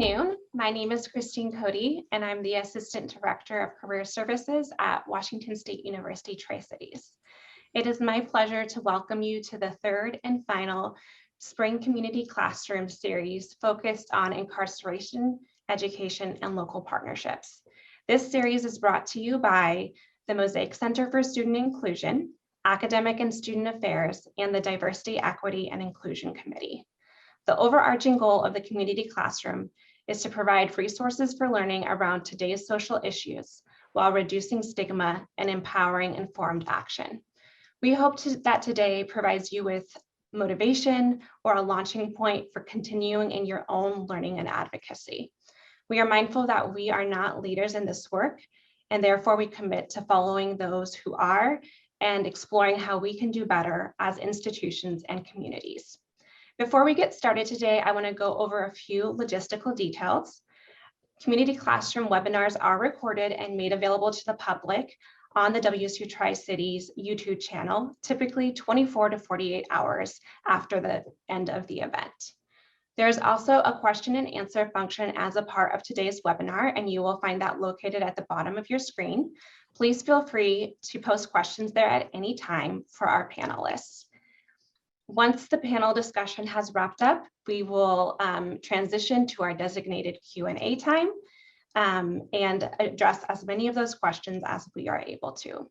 afternoon. My name is Christine Cody, and I'm the Assistant Director of Career Services at Washington State University Tri-Cities. It is my pleasure to welcome you to the third and final Spring Community Classroom series focused on incarceration, education, and local partnerships. This series is brought to you by the MOSAIC Center for Student Inclusion, Academic and Student Affairs, and the Diversity, Equity, and Inclusion Committee. The overarching goal of the community classroom is to provide resources for learning around today's social issues while reducing stigma and empowering informed action. We hope that today provides you with motivation or a launching point for continuing in your own learning and advocacy. We are mindful that we are not leaders in this work, and therefore we commit to following those who are and exploring how we can do better as institutions and communities. Before we get started today, I want to go over a few logistical details. Community classroom webinars are recorded and made available to the public on the WSU Tri-Cities YouTube channel, typically 24 to 48 hours after the end of the event. There's also a question and answer function as a part of today's webinar, and you will find that located at the bottom of your screen. Please feel free to post questions there at any time for our panelists. Once the panel discussion has wrapped up, we will transition to our designated Q&A time and address as many of those questions as we are able to.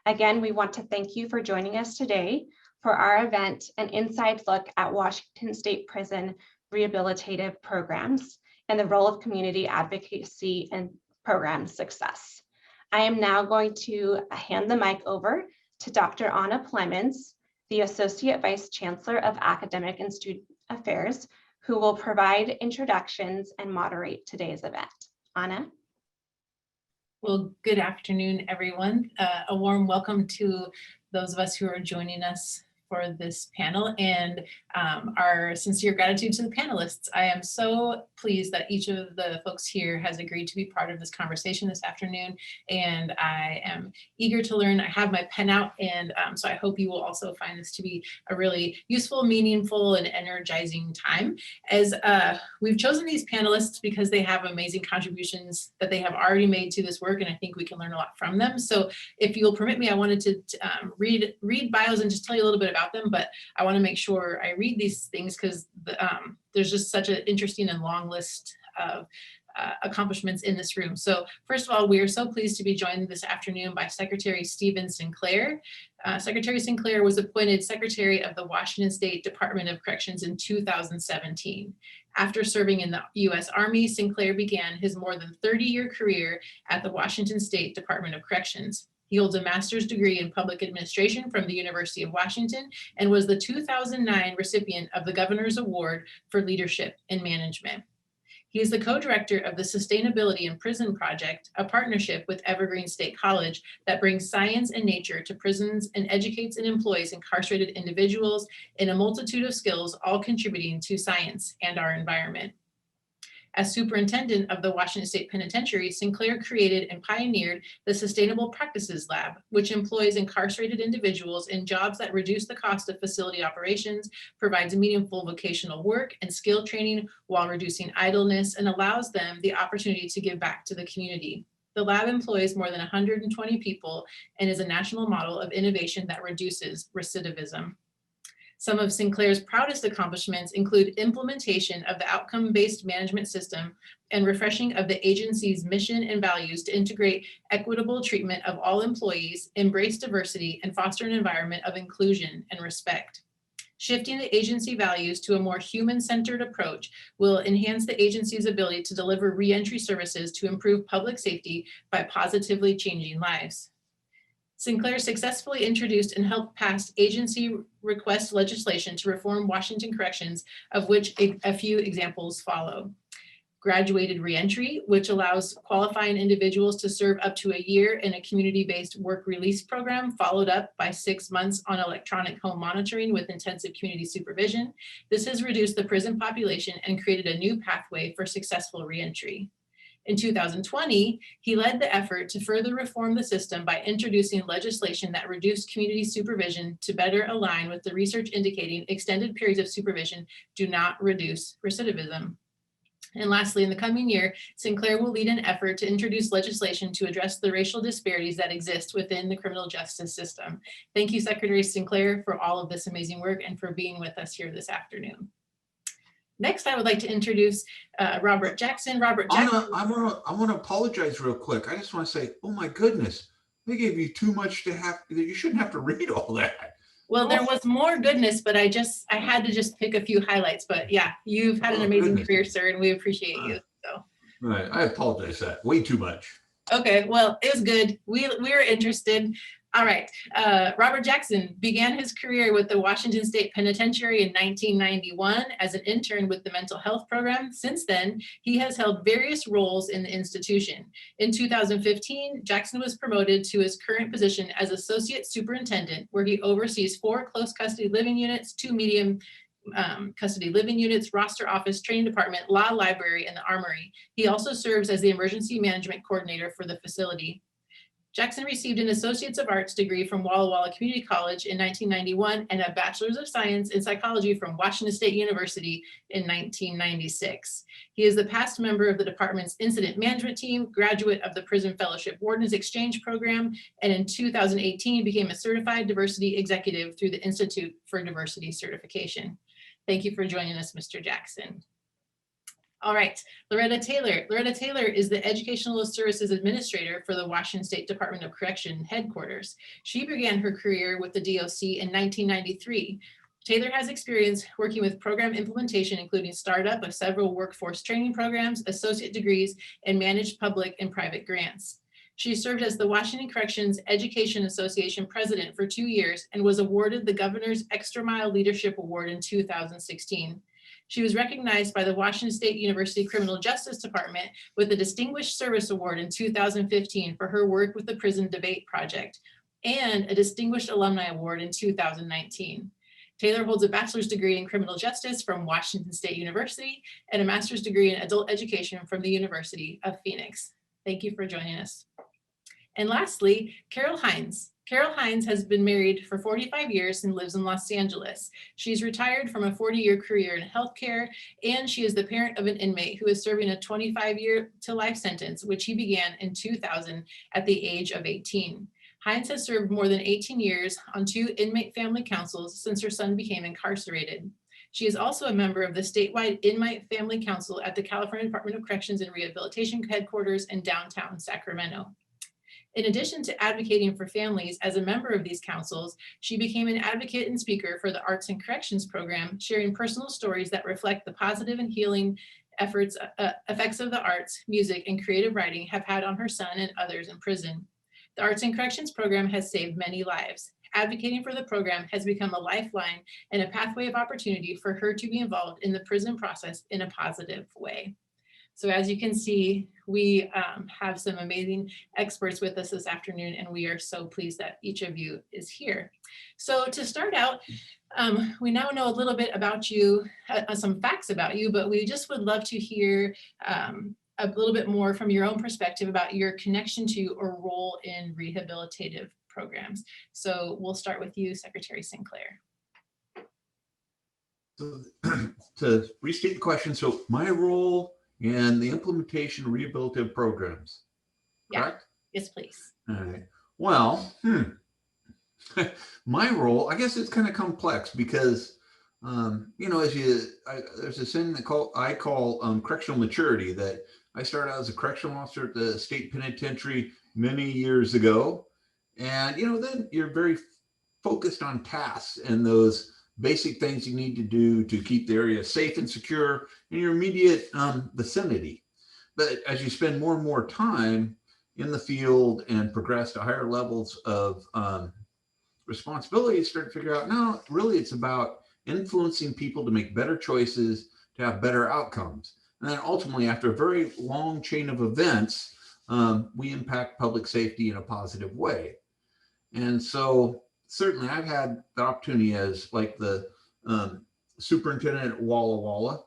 Again, we want to thank you for joining us today for our event, An Inside Look at Washington State Prison Rehabilitative Programs and the Role of Community Advocacy and Program Success. I am now going to hand the mic over to Dr. Anna Plemons, the Associate Vice Chancellor of Academic and Student Affairs, who will provide introductions and moderate today's event. Anna? Well, good afternoon, everyone. A warm welcome to those of us who are joining us for this panel, and our sincere gratitude to the panelists. I am so pleased that each of the folks here has agreed to be part of this conversation this afternoon, and I am eager to learn. I have my pen out, and so I hope you will also find this to be a really useful, meaningful, and energizing time. As we've chosen these panelists because they have amazing contributions that they have already made to this work, and I think we can learn a lot from them. So if you'll permit me, I wanted to read bios and just tell you a little bit about them, but I want to make sure I read these things because there's just such an interesting and long list of accomplishments in this room. So first of all, we are so pleased to be joined this afternoon by Secretary Stephen Sinclair. Secretary Sinclair was appointed Secretary of the Washington State Department of Corrections in 2017. After serving in the U.S. Army, Sinclair began his more than 30-year career at the Washington State Department of Corrections. He holds a master's degree in public administration from the University of Washington and was the 2009 recipient of the Governor's Award for Leadership in Management. He is the co-director of the Sustainability in Prison Project, a partnership with Evergreen State College that brings science and nature to prisons and educates and employs incarcerated individuals in a multitude of skills, all contributing to science and our environment. As superintendent of the Washington State Penitentiary, Sinclair created and pioneered the Sustainable Practices Lab, which employs incarcerated individuals in jobs that reduce the cost of facility operations, provides meaningful vocational work and skill training while reducing idleness, and allows them the opportunity to give back to the community. The lab employs more than 120 people and is a national model of innovation that reduces recidivism. Some of Sinclair's proudest accomplishments include implementation of the outcome-based management system and refreshing of the agency's mission and values to integrate equitable treatment of all employees, embrace diversity, and foster an environment of inclusion and respect. Shifting the agency values to a more human-centered approach will enhance the agency's ability to deliver reentry services to improve public safety by positively changing lives. Sinclair successfully introduced and helped pass agency request legislation to reform Washington corrections, of which a few examples follow. Graduated reentry, which allows qualifying individuals to serve up to a year in a community-based work release program, followed up by 6 months on electronic home monitoring with intensive community supervision. This has reduced the prison population and created a new pathway for successful reentry. In 2020, he led the effort to further reform the system by introducing legislation that reduced community supervision to better align with the research indicating extended periods of supervision do not reduce recidivism. And lastly, in the coming year, Sinclair will lead an effort to introduce legislation to address the racial disparities that exist within the criminal justice system. Thank you, Secretary Sinclair, for all of this amazing work and for being with us here this afternoon. Next, I would like to introduce Robert Jackson. Robert Jackson. I want to apologize real quick. I just want to say, oh my goodness, they gave you too much to have. You shouldn't have to read all that. Well, there was more goodness, but I had to just pick a few highlights. But yeah, you've had an amazing career, sir, and we appreciate you. So. Right, I apologize for that. Way too much. Okay, well, it was good. We were interested. All right, Robert Jackson began his career with the Washington State Penitentiary in 1991 as an intern with the mental health program. Since then, he has held various roles in the institution. In 2015, Jackson was promoted to his current position as Associate Superintendent, where he oversees 4 close custody living units, 2 medium custody living units, roster office, training department, law library, and the armory. He also serves as the emergency management coordinator for the facility. Jackson received an Associates of Arts degree from Walla Walla Community College in 1991 and a Bachelor's of Science in Psychology from Washington State University in 1996. He is the past member of the department's Incident Management Team, graduate of the Prison Fellowship Wardens Exchange Program, and in 2018 became a Certified Diversity Executive through the Institute for Diversity Certification. Thank you for joining us, Mr. Jackson. All right, Loretta Taylor. Loretta Taylor is the Educational Services Administrator for the Washington State Department of Correction headquarters. She began her career with the DOC in 1993. Taylor has experience working with program implementation, including startup of several workforce training programs, associate degrees, and managed public and private grants. She served as the Washington Corrections Education Association president for 2 years and was awarded the Governor's Extra Mile Leadership Award in 2016. She was recognized by the Washington State University Criminal Justice Department with the Distinguished Service Award in 2015 for her work with the Prison Debate Project and a Distinguished Alumni Award in 2019. Taylor holds a bachelor's degree in criminal justice from Washington State University and a master's degree in adult education from the University of Phoenix. Thank you for joining us. And lastly, Carol Hines. Carol Hines has been married for 45 years and lives in Los Angeles. She's retired from a 40-year career in healthcare, and she is the parent of an inmate who is serving a 25-year to life sentence, which he began in 2000 at the age of 18. Hines has served more than 18 years on 2 inmate family councils since her son became incarcerated. She is also a member of the statewide Inmate Family Council at the California Department of Corrections and Rehabilitation headquarters in downtown Sacramento. In addition to advocating for families as a member of these councils, she became an advocate and speaker for the Arts and Corrections program, sharing personal stories that reflect the positive and healing effects of the arts, music, and creative writing have had on her son and others in prison. The Arts and Corrections program has saved many lives. Advocating for the program has become a lifeline and a pathway of opportunity for her to be involved in the prison process in a positive way. So as you can see, we have some amazing experts with us this afternoon, and we are so pleased that each of you is here. So to start out, we now know a little bit about you, some facts about you, but we just would love to hear a little bit more from your own perspective about your connection to or role in rehabilitative programs. So we'll start with you, Secretary Sinclair. So, to restate the question, so my role in the implementation of rehabilitative programs, correct? Yeah. Yes, please. All right. Well, my role, I guess it's kind of complex because, you know, there's this thing that I call correctional maturity, that I started out as a correctional officer at the state penitentiary many years ago. And, you know, then you're very focused on tasks and those basic things you need to do to keep the area safe and secure in your immediate vicinity. But as you spend more and more time in the field and progress to higher levels of responsibility, you start to figure out, no, really it's about influencing people to make better choices, to have better outcomes. And then ultimately, after a very long chain of events, we impact public safety in a positive way. And so certainly I've had the opportunity as like the superintendent at Walla Walla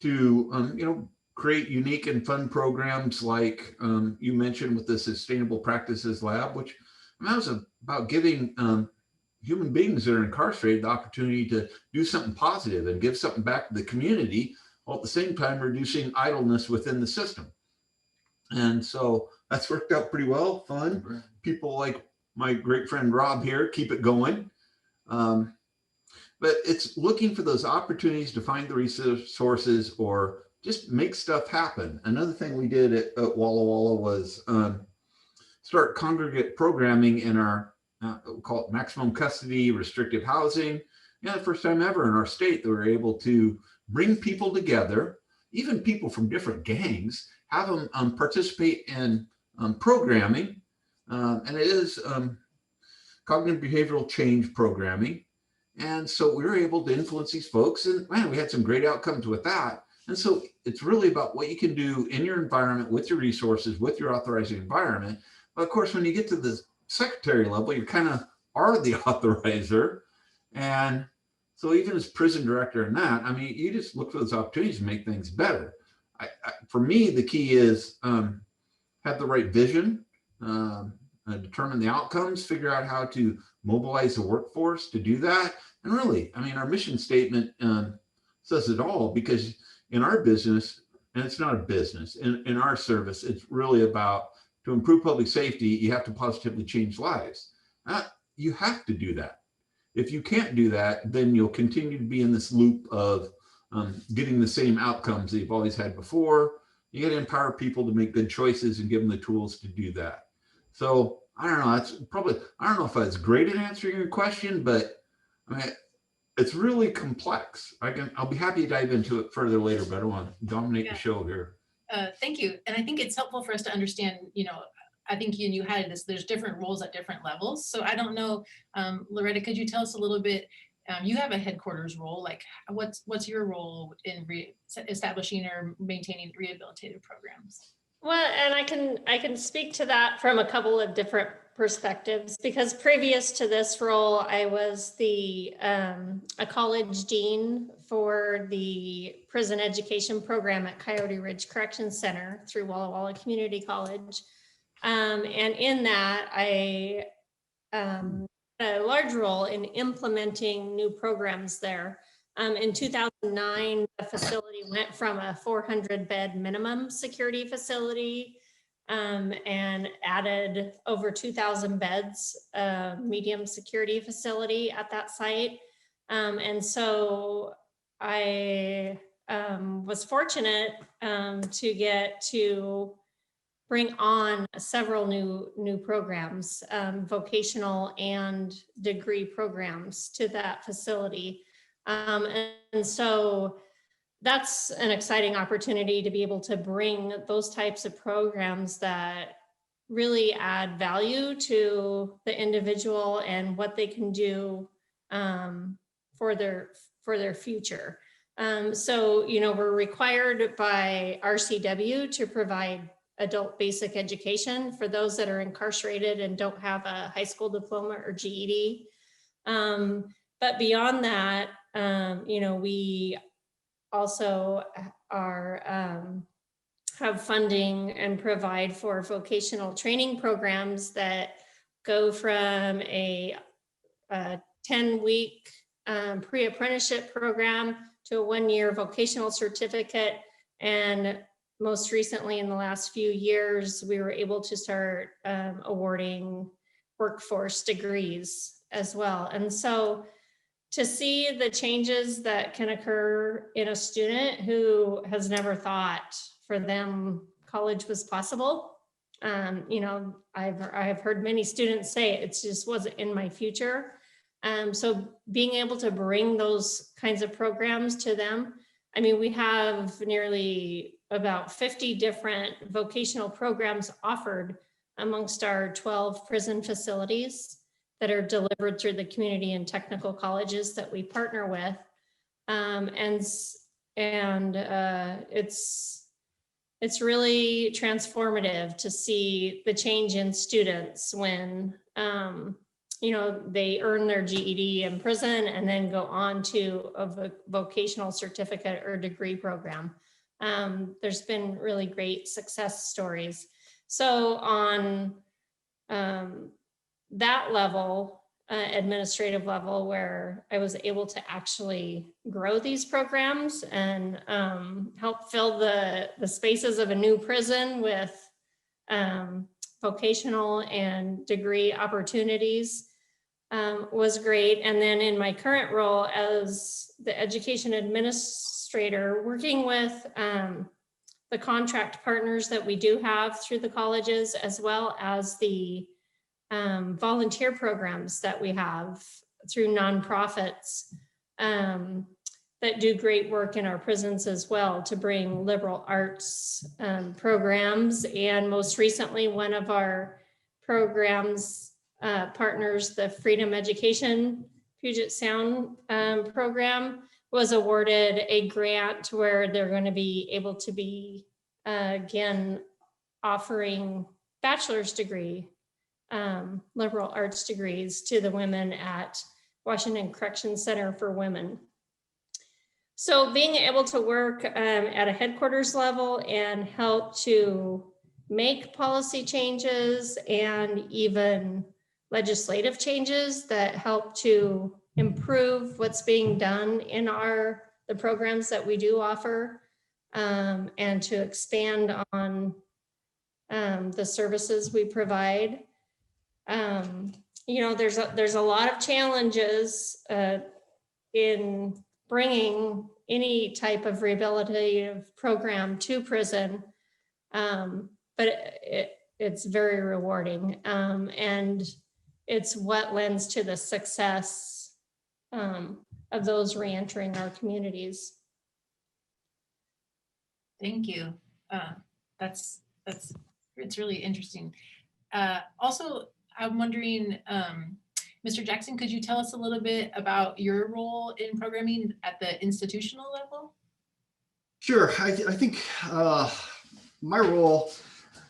to, you know, create unique and fun programs like you mentioned with the Sustainable Practices Lab, which that was about giving human beings that are incarcerated the opportunity to do something positive and give something back to the community while at the same time reducing idleness within the system. And so that's worked out pretty well, fun. People like my great friend Rob here keep it going. But it's looking for those opportunities to find the resources or just make stuff happen. Another thing we did at Walla Walla was start congregate programming in our, we call it maximum custody, restrictive housing. The first time ever in our state that we were able to bring people together, even people from different gangs, have them participate in programming. And it is cognitive behavioral change programming. And so we were able to influence these folks, and man, we had some great outcomes with that. And so it's really about what you can do in your environment with your resources, with your authorizing environment. But of course, when you get to the secretary level, you kind of are the authorizer. And so even as prison director in that, I mean, you just look for those opportunities to make things better. For me, the key is have the right vision, determine the outcomes, figure out how to mobilize the workforce to do that. And really, I mean, our mission statement says it all, because in our business, and it's not a business, in our service, it's really about to improve public safety, you have to positively change lives. You have to do that. If you can't do that, then you'll continue to be in this loop of getting the same outcomes that you've always had before. You got to empower people to make good choices and give them the tools to do that. So I don't know, that's probably, I don't know if that's great at answering your question, but I mean, it's really complex. I'll be happy to dive into it further later, but I don't want to dominate the show here. Thank you. And I think it's helpful for us to understand, I think you had this, there's different roles at different levels. So I don't know, Loretta, could you tell us a little bit, you have a headquarters role, like what's your role in establishing or maintaining rehabilitative programs? Well, and I can speak to that from a couple of different perspectives, because previous to this role, I was a college dean for the prison education program at Coyote Ridge Correction Center through Walla Walla Community College. And in that, I had a large role in implementing new programs there. In 2009, the facility went from a 400-bed minimum security facility and added over 2,000 beds, medium security facility at that site. And so I was fortunate to get to bring on several new programs, vocational and degree programs to that facility. And so that's an exciting opportunity to be able to bring those types of programs that really add value to the individual and what they can do for their future. So, we're required by RCW to provide adult basic education for those that are incarcerated and don't have a high school diploma or GED. But beyond that, we also have funding and provide for vocational training programs that go from a 10-week pre-apprenticeship program to a 1-year vocational certificate. And most recently, in the last few years, we were able to start awarding workforce degrees as well. And so to see the changes that can occur in a student who has never thought for them college was possible. I've heard many students say it just wasn't in my future. So being able to bring those kinds of programs to them, I mean, we have nearly about 50 different vocational programs offered amongst our 12 prison facilities that are delivered through the community and technical colleges that we partner with. It's really transformative to see the change in students when, they earn their GED in prison and then go on to a vocational certificate or degree program. There's been really great success stories. So on that level, administrative level where I was able to actually grow these programs and help fill the spaces of a new prison with vocational and degree opportunities was great. And then in my current role as the education administrator, working with the contract partners that we do have through the colleges, as well as the volunteer programs that we have through nonprofits that do great work in our prisons as well to bring liberal arts programs. And most recently, one of our programs partners, the Freedom Education Puget Sound program, was awarded a grant where they're going to be able to be again offering bachelor's degree liberal arts degrees to the women at Washington Correction Center for Women. So being able to work at a headquarters level and help to make policy changes and even legislative changes that help to improve what's being done in the programs that we do offer, and to expand on the services we provide. You know, there's a lot of challenges in bringing any type of rehabilitative program to prison, but it's very rewarding, and it's what lends to the success of those reentering our communities. Thank you. It's really interesting. Also, I'm wondering, Mr. Jackson, could you tell us a little bit about your role in programming at the institutional level? Sure. I think my role,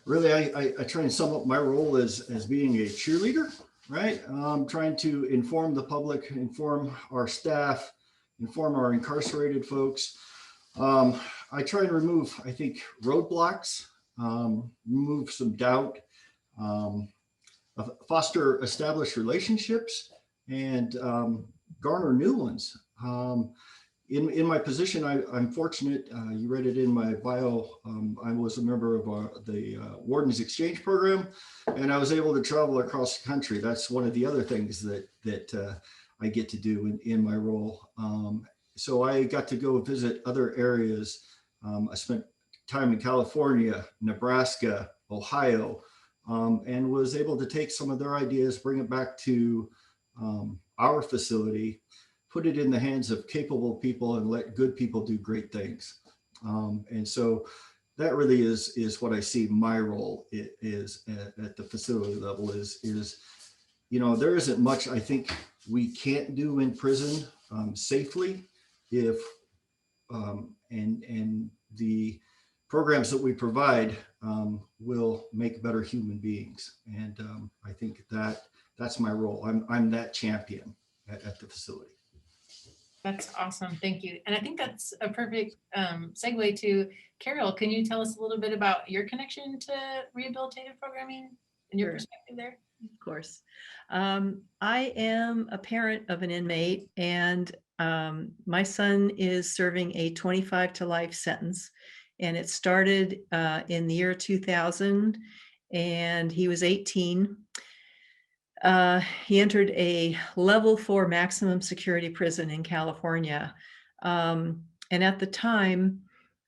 really, I try and sum up my role as being a cheerleader, right? Trying to inform the public, inform our staff, inform our incarcerated folks. I try and remove, I think, roadblocks, remove some doubt, foster established relationships, and garner new ones. In my position, I'm fortunate, you read it in my bio, I was a member of the Warden's Exchange Program, and I was able to travel across the country. That's one of the other things that I get to do in my role. So I got to go visit other areas. I spent time in California, Nebraska, Ohio, and was able to take some of their ideas, bring it back to our facility, put it in the hands of capable people, and let good people do great things. And so that really is what I see my role is at the facility level is, you know, there isn't much I think we can't do in prison safely if, and the programs that we provide will make better human beings. And I think that's my role. I'm that champion at the facility. That's awesome. Thank you. And I think that's a perfect segue to Carol. Can you tell us a little bit about your connection to rehabilitative programming and your perspective there? Of course. I am a parent of an inmate, and my son is serving a 25 to life sentence. And it started in the year 2000, and he was 18. He entered a level 4 maximum security prison in California. And at the time,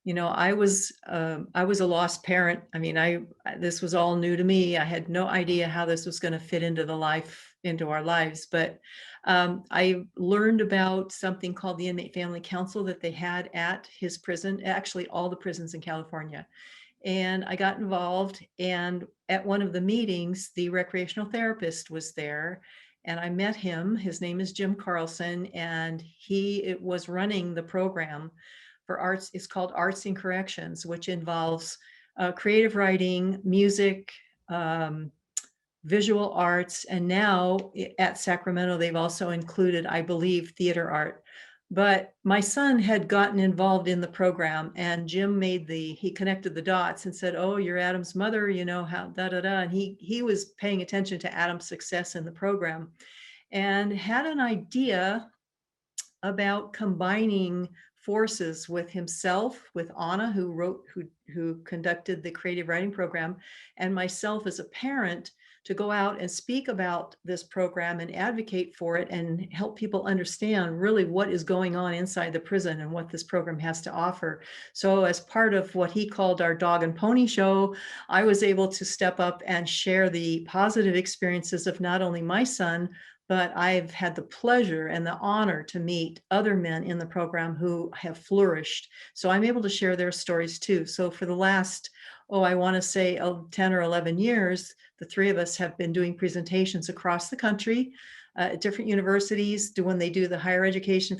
you know, I was a lost parent. I mean, this was all new to me. I had no idea how this was going to fit into our lives. But I learned about something called the Inmate Family Council that they had at his prison, actually all the prisons in California. And I got involved, and at one of the meetings, the recreational therapist was there, and I met him. His name is Jim Carlson, and he was running the program for arts. It's called Arts in Corrections, which involves creative writing, music, visual arts, and now at Sacramento, they've also included, I believe, theater art. But my son had gotten involved in the program, and Jim he connected the dots and said, "Oh, you're Adam's mother, you know how da da da." And he was paying attention to Adam's success in the program. and had an idea about combining forces with himself, with Anna, who conducted the creative writing program, and myself as a parent, to go out and speak about this program and advocate for it and help people understand really what is going on inside the prison and what this program has to offer. So as part of what he called our dog and pony show, I was able to step up and share the positive experiences of not only my son, but I've had the pleasure and the honor to meet other men in the program who have flourished. So I'm able to share their stories too. So for the last, I want to say 10 or 11 years, the three of us have been doing presentations across the country at different universities when they do the higher education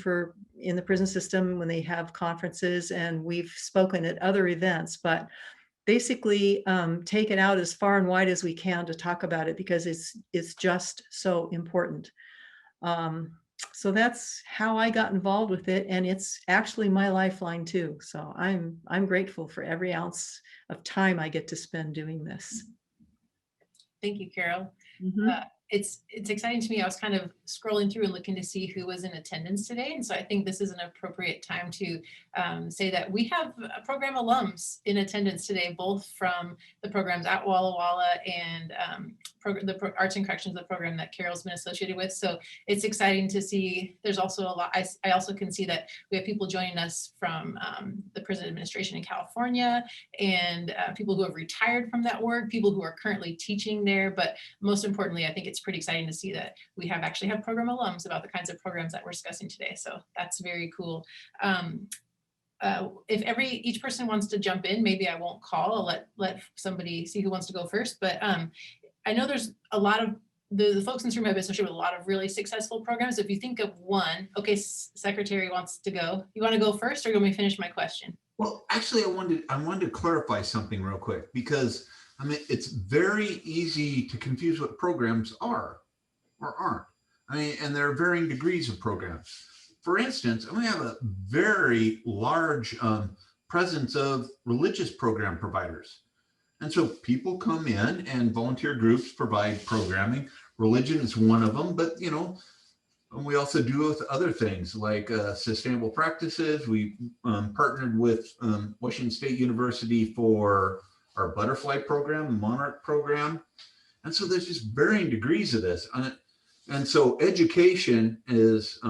in the prison system, when they have conferences, and we've spoken at other events. But basically take it out as far and wide as we can to talk about it, because it's just so important. So that's how I got involved with it, and it's actually my lifeline too. So I'm grateful for every ounce of time I get to spend doing this. Thank you, Carol. Mhm. It's exciting to me. I was kind of scrolling through and looking to see who was in attendance today. And so I think this is an appropriate time to say that we have program alums in attendance today, both from the programs at Walla Walla and the Arts and Corrections, the program that Carol's been associated with. So it's exciting to see. There's also a lot. I also can see that we have people joining us from the prison administration in California, and people who have retired from that work, people who are currently teaching there. But most importantly, I think it's pretty exciting to see that we actually have program alums about the kinds of programs that we're discussing today. So that's very cool. If each person wants to jump in, maybe I won't call. I'll let somebody see who wants to go first. But I know there's a lot of the folks in this room have been associated with a lot of really successful programs. If you think of one, okay, Secretary wants to go. You want to go first, or you want me to finish my question? Well, actually, I wanted to clarify something real quick, because I mean, it's very easy to confuse what programs are or aren't. I mean, and there are varying degrees of programs. For instance, we have a very large presence of religious program providers. And so people come in and volunteer groups provide programming. Religion is one of them, but you know, we also do with other things like sustainable practices. We partnered with Washington State University for our butterfly program, the Monarch program. And so there's just varying degrees of this. And so education is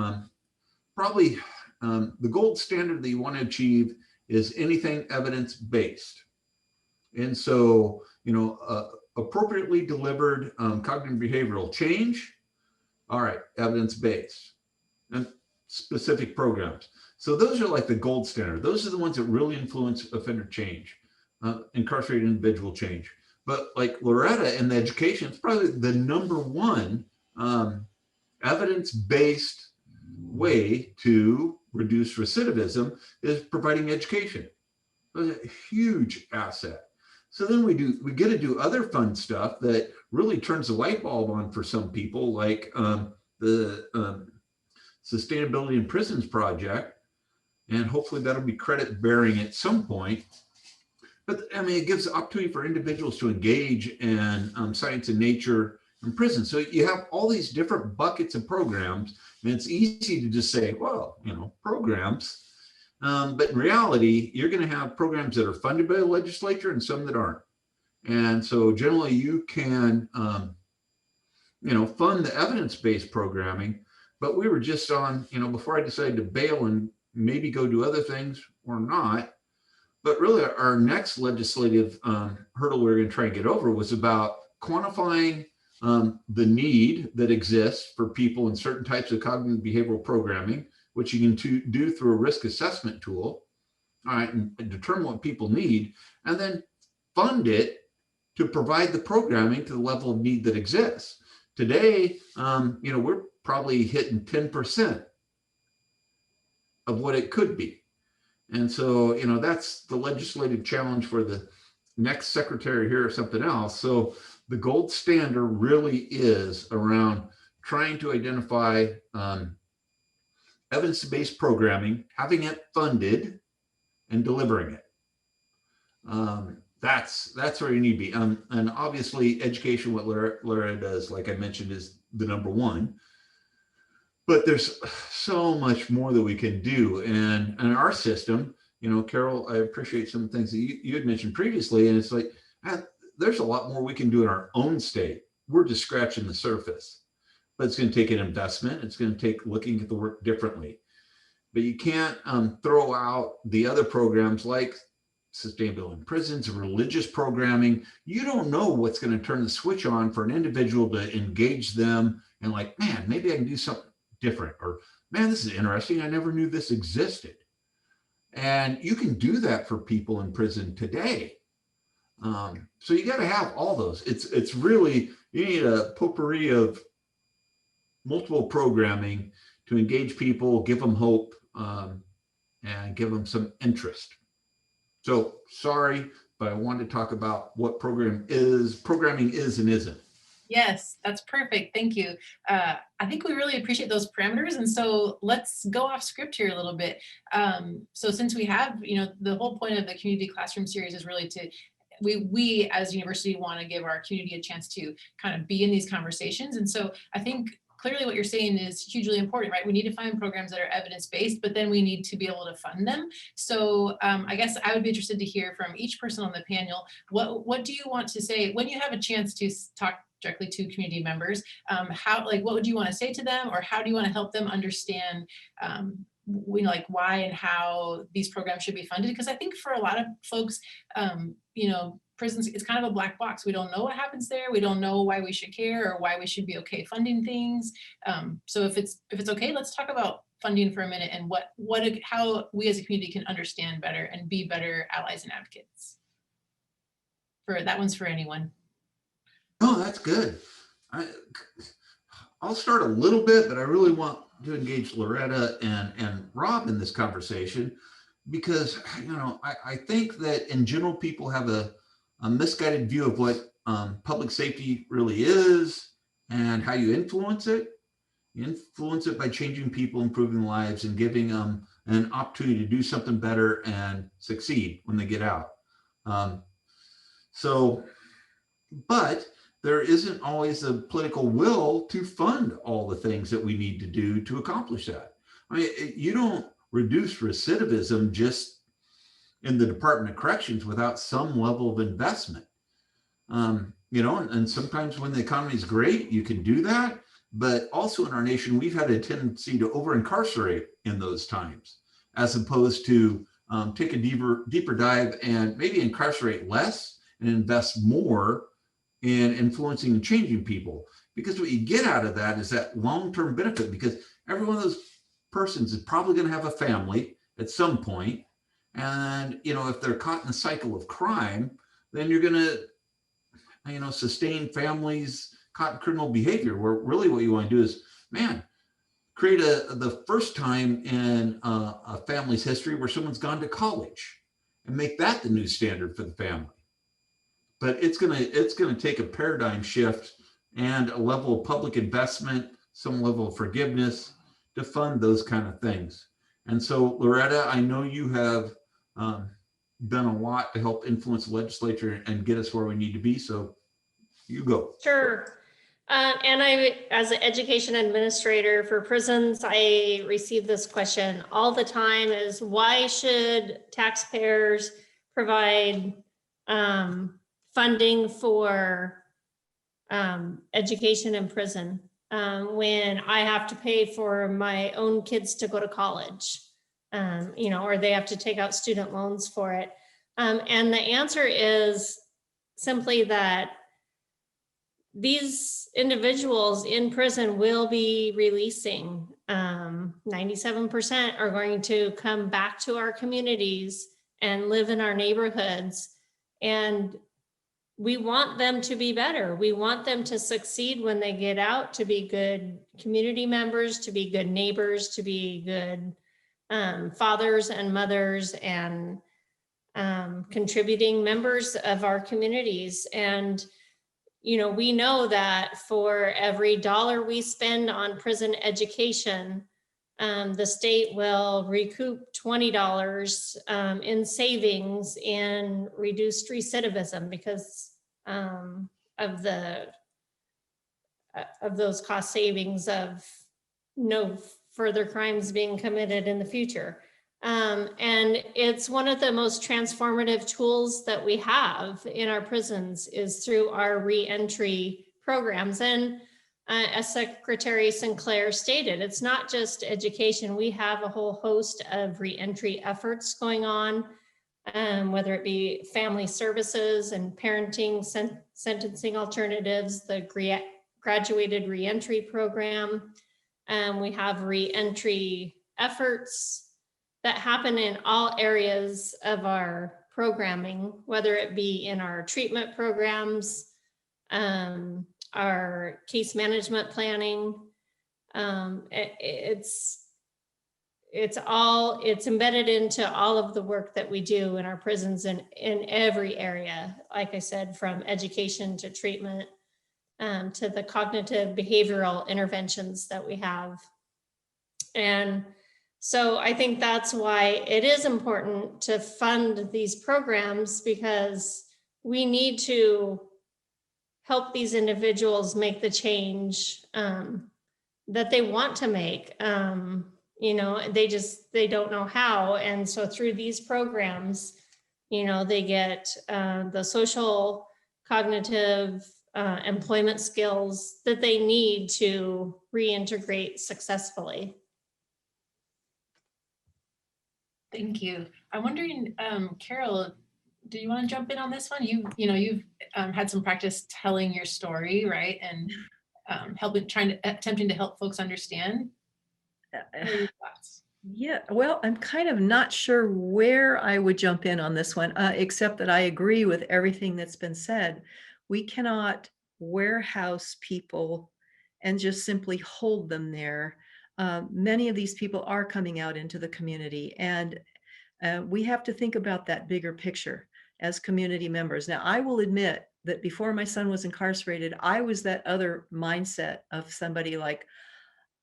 probably the gold standard that you want to achieve is anything evidence-based. And so, you know, appropriately delivered cognitive behavioral change, all right, evidence-based and specific programs. So those are like the gold standard. Those are the ones that really influence offender change, incarcerated individual change. But like Loretta in the education, it's probably the number one evidence-based way to reduce recidivism is providing education. That's a huge asset. So then we get to do other fun stuff that really turns the light bulb on for some people, like the Sustainability in Prisons Project, and hopefully that'll be credit bearing at some point. But I mean, it gives the opportunity for individuals to engage in science and nature in prison. So you have all these different buckets of programs, and it's easy to just say, well, you know, programs. But in reality, you're going to have programs that are funded by the legislature and some that aren't. And so generally you can, you know, fund the evidence-based programming. But we were just on, you know, before I decided to bail and maybe go do other things or not. But really our next legislative hurdle we were going to try and get over was about quantifying the need that exists for people in certain types of cognitive behavioral programming, which you can do through a risk assessment tool, all right, and determine what people need, and then fund it to provide the programming to the level of need that exists. Today, you know, we're probably hitting 10% of what it could be. And so, you know, that's the legislative challenge for the next secretary here or something else. So the gold standard really is around trying to identify evidence-based programming, having it funded, and delivering it. That's where you need to be. And obviously education, what Lara does, like I mentioned, is the number one. but there's so much more that we can do. And our system, you know, Carol, I appreciate some things that you had mentioned previously. And it's like, there's a lot more we can do in our own state. We're just scratching the surface, but it's going to take an investment. It's going to take looking at the work differently. But you can't throw out the other programs like sustainable in prisons, religious programming. You don't know what's going to turn the switch on for an individual to engage them and like, man, maybe I can do something different, or man, this is interesting. I never knew this existed. And you can do that for people in prison today. So you got to have all those. It's really, you need a potpourri of multiple programming to engage people, give them hope, and give them some interest. So sorry, but I wanted to talk about what programming is and isn't. Yes, that's perfect. Thank you. I think we really appreciate those parameters. And so let's go off script here a little bit. So since we have, you know, the whole point of the community classroom series is really to, we as a university want to give our community a chance to kind of be in these conversations. And so I think clearly what you're saying is hugely important, right? We need to find programs that are evidence-based, but then we need to be able to fund them. So I guess I would be interested to hear from each person on the panel, what do you want to say when you have a chance to talk directly to community members? What would you want to say to them, or how do you want to help them understand like why and how these programs should be funded? Because I think for a lot of folks, you know, prisons, it's kind of a black box. We don't know what happens there. We don't know why we should care or why we should be okay funding things. So if it's okay, let's talk about funding for a minute and how we as a community can understand better and be better allies and advocates. That one's for anyone. Oh, that's good. I'll start a little bit, but I really want to engage Loretta and Rob in this conversation, because, you know, I think that in general, people have a misguided view of what public safety really is and how you influence it. You influence it by changing people, improving lives, and giving them an opportunity to do something better and succeed when they get out. But there isn't always a political will to fund all the things that we need to do to accomplish that. I mean, you don't reduce recidivism just in the Department of Corrections without some level of investment. You know, and sometimes when the economy is great, you can do that. But also in our nation, we've had a tendency to over-incarcerate in those times, as opposed to take a deeper dive and maybe incarcerate less and invest more in influencing and changing people. Because what you get out of that is that long-term benefit, because every one of those persons is probably going to have a family at some point. And, you know, if they're caught in a cycle of crime, then you're going to, you know, sustain families caught in criminal behavior, where really what you want to do is, man, create the first time in a family's history where someone's gone to college and make that the new standard for the family. But it's gonna take a paradigm shift and a level of public investment, some level of forgiveness to fund those kind of things. And so, Loretta, I know you have done a lot to help influence the legislature and get us where we need to be. So you go. Sure. And I, as an education administrator for prisons, I receive this question all the time: is why should taxpayers provide funding for education in prison when I have to pay for my own kids to go to college, you know, or they have to take out student loans for it. And the answer is simply that these individuals in prison will be releasing. 97% are going to come back to our communities and live in our neighborhoods. And we want them to be better. We want them to succeed when they get out, to be good community members, to be good neighbors, to be good fathers and mothers and contributing members of our communities. And you know, we know that for every dollar we spend on prison education, the state will recoup $20 in savings in reduced recidivism because of those cost savings of no further crimes being committed in the future. And it's one of the most transformative tools that we have in our prisons is through our reentry programs. And as Secretary Sinclair stated, it's not just education. We have a whole host of reentry efforts going on, whether it be family services and parenting, sentencing alternatives, the graduated reentry program. We have reentry efforts that happen in all areas of our programming, whether it be in our treatment programs, our case management planning. It's embedded into all of the work that we do in our prisons and in every area, like I said, from education to treatment, to the cognitive behavioral interventions that we have. And so I think that's why it is important to fund these programs, because we need to help these individuals make the change that they want to make. They don't know how. And so through these programs, they get the social, cognitive, employment skills that they need to reintegrate successfully. Thank you. I'm wondering, Carol, do you want to jump in on this one? You've had some practice telling your story, right? And attempting to help folks understand. What are your thoughts? Yeah, well, I'm kind of not sure where I would jump in on this one, except that I agree with everything that's been said. We cannot warehouse people and just simply hold them there. Many of these people are coming out into the community, and we have to think about that bigger picture as community members. Now, I will admit that before my son was incarcerated, I was that other mindset of somebody like,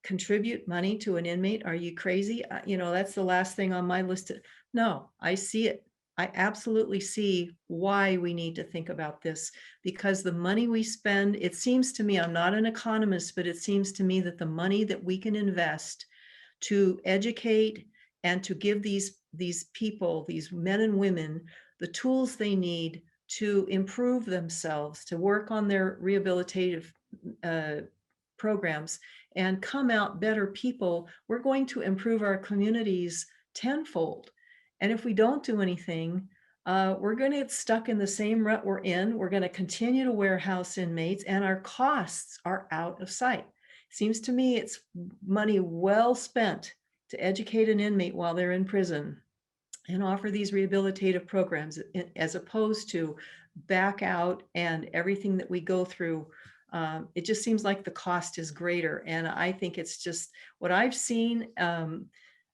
contribute money to an inmate? Are you crazy? That's the last thing on my list. No, I see it. I absolutely see why we need to think about this, because the money we spend, it seems to me, I'm not an economist, but it seems to me that the money that we can invest to educate and to give these people, these men and women, the tools they need to improve themselves, to work on their rehabilitative programs and come out better people, we're going to improve our communities tenfold. And if we don't do anything, we're going to get stuck in the same rut we're in. We're going to continue to warehouse inmates, and our costs are out of sight. Seems to me it's money well spent to educate an inmate while they're in prison and offer these rehabilitative programs, as opposed to back out and everything that we go through. It just seems like the cost is greater. And I think it's just what I've seen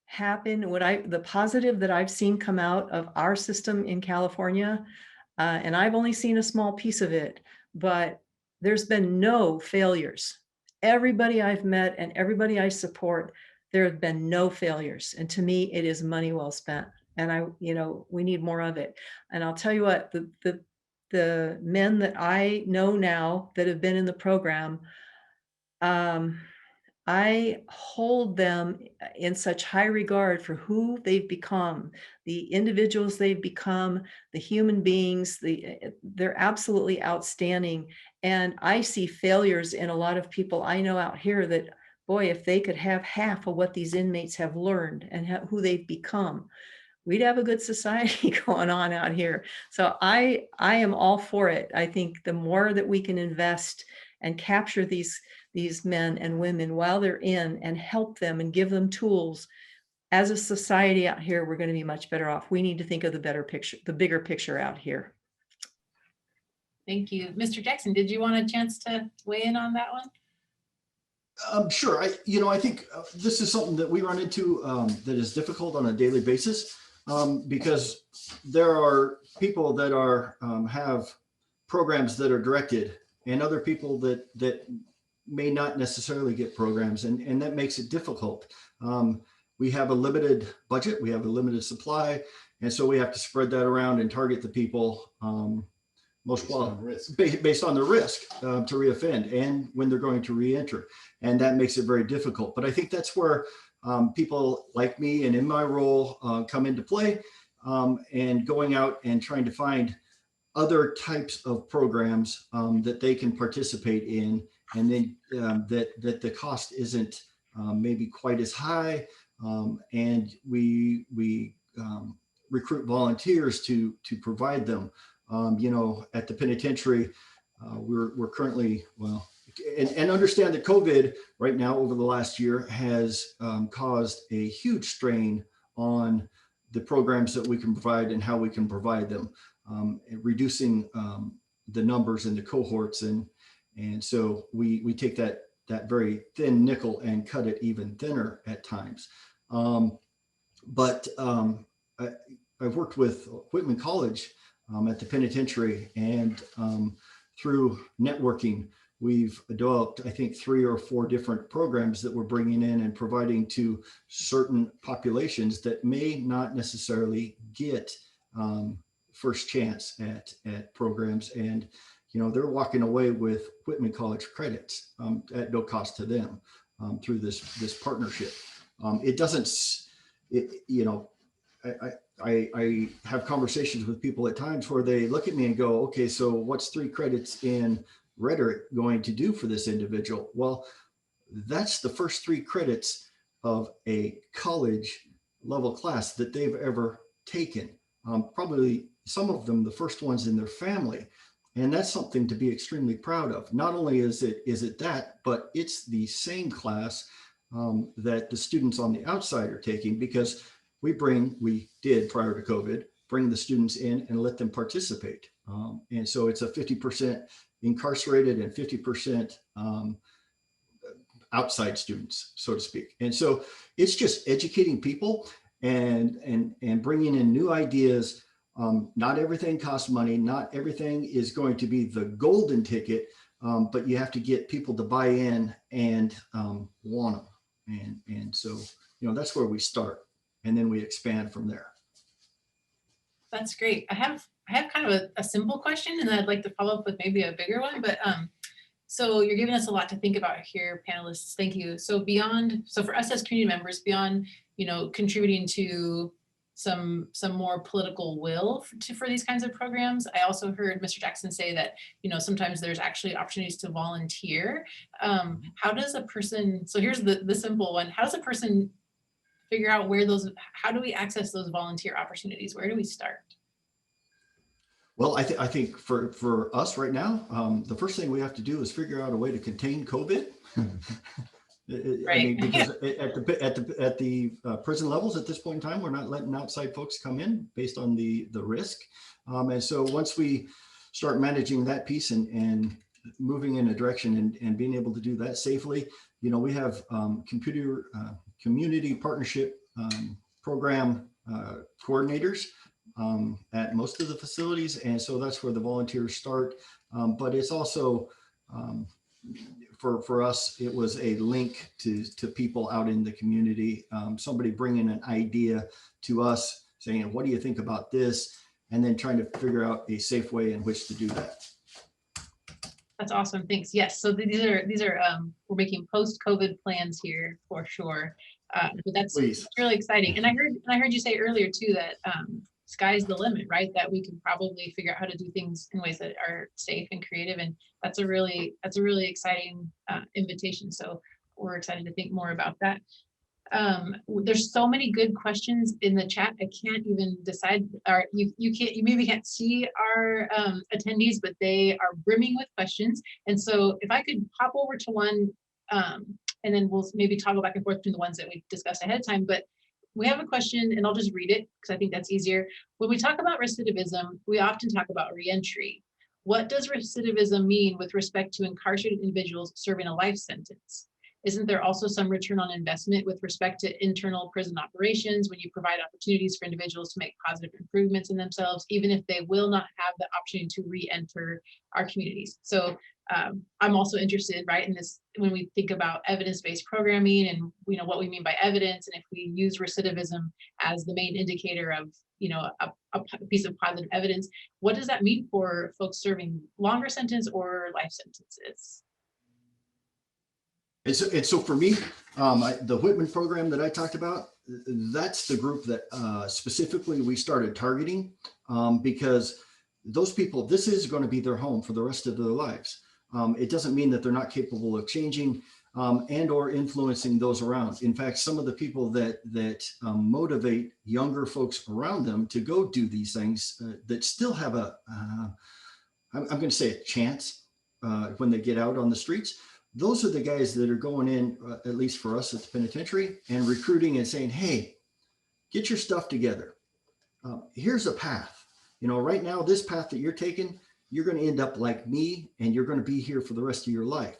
happen, the positive that I've seen come out of our system in California, and I've only seen a small piece of it, but there's been no failures. Everybody I've met and everybody I support, there have been no failures. And to me, it is money well spent. And we need more of it. And I'll tell you what, the men that I know now that have been in the program, I hold them in such high regard for who they've become, the individuals they've become, the human beings. They're absolutely outstanding. And I see failures in a lot of people I know out here that, boy, if they could have half of what these inmates have learned and who they've become, we'd have a good society going on out here. So I am all for it. I think the more that we can invest and capture these men and women while they're in and help them and give them tools, as a society out here, we're going to be much better off. We need to think of the bigger picture out here. Thank you. Mr. Jackson, did you want a chance to weigh in on that one? Sure. I think this is something that we run into that is difficult on a daily basis. Because there are people that have programs that are directed, and other people that may not necessarily get programs, and that makes it difficult. We have a limited budget, we have a limited supply, and so we have to spread that around and target the people based on the risk to reoffend and when they're going to reenter. And that makes it very difficult. But I think that's where people like me and in my role come into play, and going out and trying to find other types of programs that they can participate in, and then that the cost isn't maybe quite as high, and we recruit volunteers to provide them. At the penitentiary, we're currently, and understand that COVID right now over the last year has caused a huge strain on the programs that we can provide and how we can provide them, reducing the numbers and the cohorts. And so we take that very thin nickel and cut it even thinner at times. But I've worked with Whitman College at the penitentiary, and through networking, we've developed, I think, 3 or 4 different programs that we're bringing in and providing to certain populations that may not necessarily get first chance at programs. And, they're walking away with Whitman College credits at no cost to them through this partnership. I have conversations with people at times where they look at me and go, okay, so what's 3 credits in rhetoric going to do for this individual? Well, that's the first 3 credits of a college level class that they've ever taken. Probably some of them the first ones in their family. And that's something to be extremely proud of. Not only is it that, but it's the same class that the students on the outside are taking, because we did prior to COVID, bring the students in and let them participate. And so it's a 50% incarcerated and 50% outside students, so to speak. And so it's just educating people and bringing in new ideas. Not everything costs money. Not everything is going to be the golden ticket, but you have to get people to buy in and want them. And so, that's where we start, and then we expand from there. That's great. I have kind of a simple question, and then I'd like to follow up with maybe a bigger one. But so you're giving us a lot to think about here, panelists. Thank you. So for us as community members, beyond contributing to some more political will for these kinds of programs, I also heard Mr. Jackson say that sometimes there's actually opportunities to volunteer. How does a person? So here's the simple one. How does a person figure out how do we access those volunteer opportunities? Where do we start? Well, I think for us right now, the first thing we have to do is figure out a way to contain COVID. Right. Because at the prison levels at this point in time, we're not letting outside folks come in based on the risk. And so once we start managing that piece and moving in a direction and being able to do that safely, we have community partnership program coordinators at most of the facilities. And so that's where the volunteers start. But it's also, for us, it was a link to people out in the community, somebody bringing an idea to us saying, what do you think about this? And then trying to figure out a safe way in which to do that. That's awesome. Thanks. Yes. So these are we're making post-COVID plans here for sure. But that's really exciting. And I heard you say earlier too that sky's the limit, right? That we can probably figure out how to do things in ways that are safe and creative. And that's a really exciting invitation. So we're excited to think more about that. There's so many good questions in the chat. I can't even decide, or you maybe can't see our attendees, but they are brimming with questions. And so if I could hop over to one, and then we'll maybe toggle back and forth between the ones that we discussed ahead of time. But we have a question, and I'll just read it because I think that's easier. When we talk about recidivism, we often talk about reentry. What does recidivism mean with respect to incarcerated individuals serving a life sentence? isn't there also some return on investment with respect to internal prison operations when you provide opportunities for individuals to make positive improvements in themselves, even if they will not have the opportunity to re-enter our communities? So I'm also interested, right, in this, when we think about evidence-based programming and, you know, what we mean by evidence, and if we use recidivism as the main indicator of, you know, a piece of positive evidence, what does that mean for folks serving longer sentence or life sentences? And so for me, the Whitman program that I talked about, that's the group that specifically we started targeting, because those people, this is going to be their home for the rest of their lives. It doesn't mean that they're not capable of changing and or influencing those around. In fact, some of the people that motivate younger folks around them to go do these things that still have a, I'm going to say a chance when they get out on the streets, those are the guys that are going in, at least for us at the penitentiary, and recruiting and saying, hey, get your stuff together. Here's a path. You know, right now, this path that you're taking, you're going to end up like me, and you're going to be here for the rest of your life.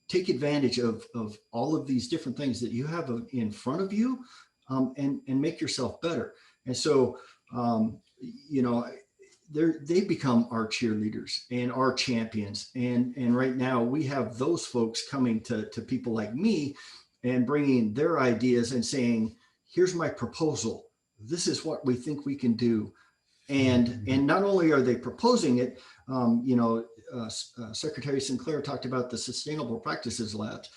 Take advantage of all of these different things that you have in front of you, and make yourself better. And so, you know, they become our cheerleaders and our champions. And right now we have those folks coming to people like me and bringing their ideas and saying, here's my proposal. This is what we think we can do. And not only are they proposing it, you know, Secretary Sinclair talked about the Sustainable Practices Labs.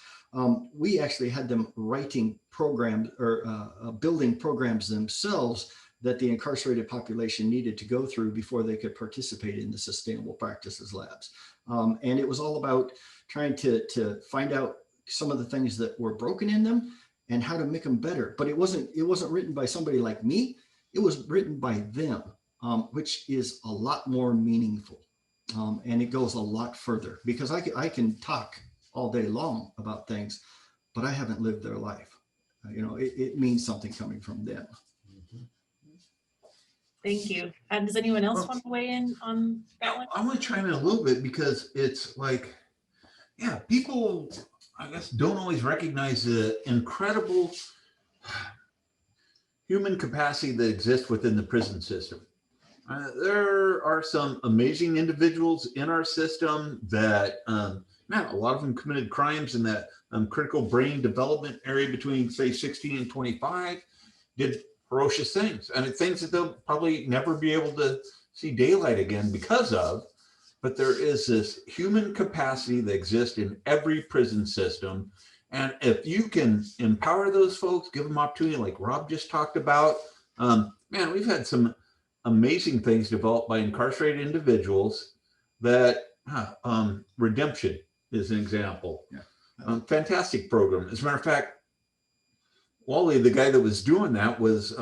We actually had them writing programs or building programs themselves that the incarcerated population needed to go through before they could participate in the Sustainable Practices Labs. And it was all about trying to find out some of the things that were broken in them and how to make them better. But it wasn't written by somebody like me. It was written by them, which is a lot more meaningful. And it goes a lot further, because I can talk all day long about things, but I haven't lived their life. You know, it means something coming from them. Thank you. And does anyone else want to weigh in on that one? I want to chime in a little bit, because it's like, yeah, people, I guess, don't always recognize the incredible human capacity that exists within the prison system. There are some amazing individuals in our system that, man, a lot of them committed crimes in that critical brain development area between, say, 16 and 25, did ferocious things, and things that they'll probably never be able to see daylight again because of. But there is this human capacity that exists in every prison system. And if you can empower those folks, give them opportunity, like Rob just talked about, man, we've had some amazing things developed by incarcerated individuals that, Redemption is an example. Yeah. Fantastic program. As a matter of fact, Wally, the guy that was doing that, was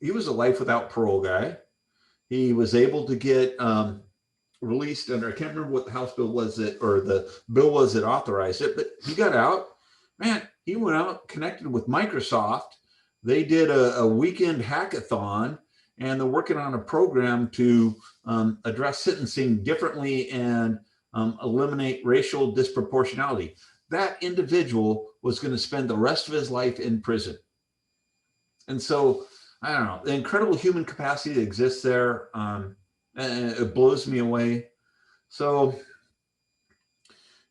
he was a life without parole guy. He was able to get released under, I can't remember what the House bill was that, or the bill was that authorized it, but he got out. Man, he went out, connected with Microsoft. They did a weekend hackathon, and they're working on a program to address sentencing differently and eliminate racial disproportionality. That individual was going to spend the rest of his life in prison. And so, I don't know, the incredible human capacity that exists there, and it blows me away. So,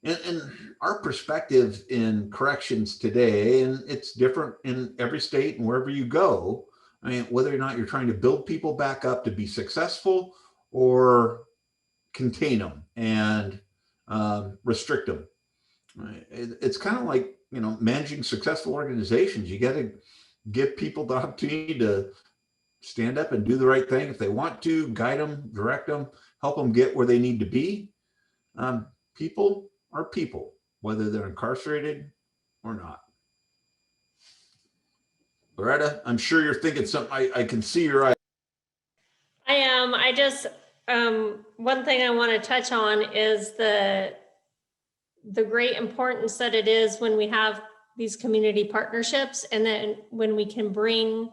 in our perspective in corrections today, and it's different in every state and wherever you go, I mean, whether or not you're trying to build people back up to be successful or contain them and restrict them. It's kind of like, you know, managing successful organizations. You got to give people the opportunity to stand up and do the right thing if they want to, guide them, direct them, help them get where they need to be. People are people, whether they're incarcerated or not. Loretta, I'm sure you're thinking something. I can see your eyes. I am. I just, one thing I want to touch on is the great importance that it is when we have these community partnerships, and then when we can bring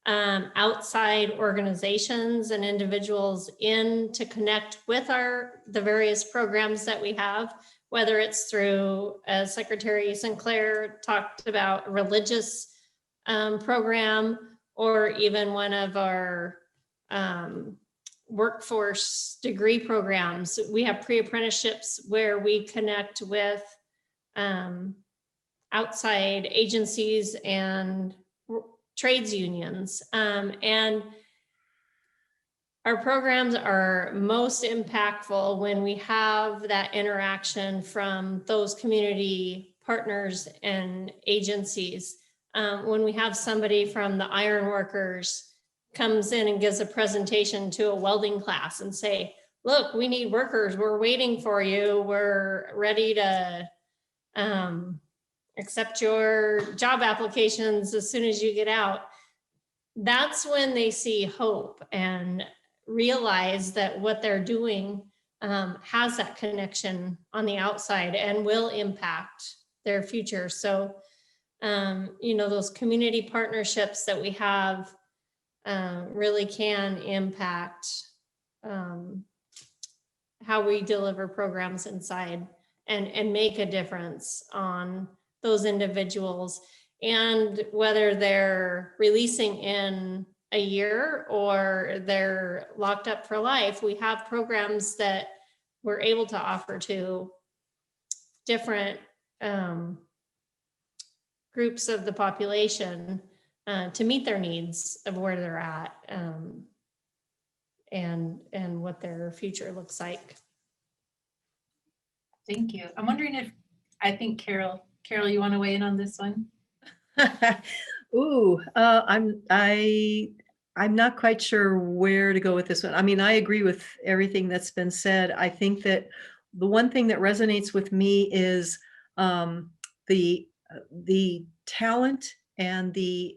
outside organizations and individuals in to connect with the various programs that we have. whether it's through, as Secretary Sinclair talked about, a religious program, or even one of our workforce degree programs. We have pre-apprenticeships where we connect with outside agencies and trades unions. And our programs are most impactful when we have that interaction from those community partners and agencies. When we have somebody from the iron workers comes in and gives a presentation to a welding class and say, look, we need workers, we're waiting for you, we're ready to accept your job applications as soon as you get out. That's when they see hope and realize that what they're doing has that connection on the outside and will impact their future. So, you know, those community partnerships that we have really can impact how we deliver programs inside and make a difference on those individuals. And whether they're releasing in a year or they're locked up for life, we have programs that we're able to offer to different groups of the population to meet their needs of where they're at and what their future looks like. Thank you. I'm wondering if, I think Carol, you want to weigh in on this one? Ooh, I'm not quite sure where to go with this one. I mean, I agree with everything that's been said. I think that the one thing that resonates with me is the talent and the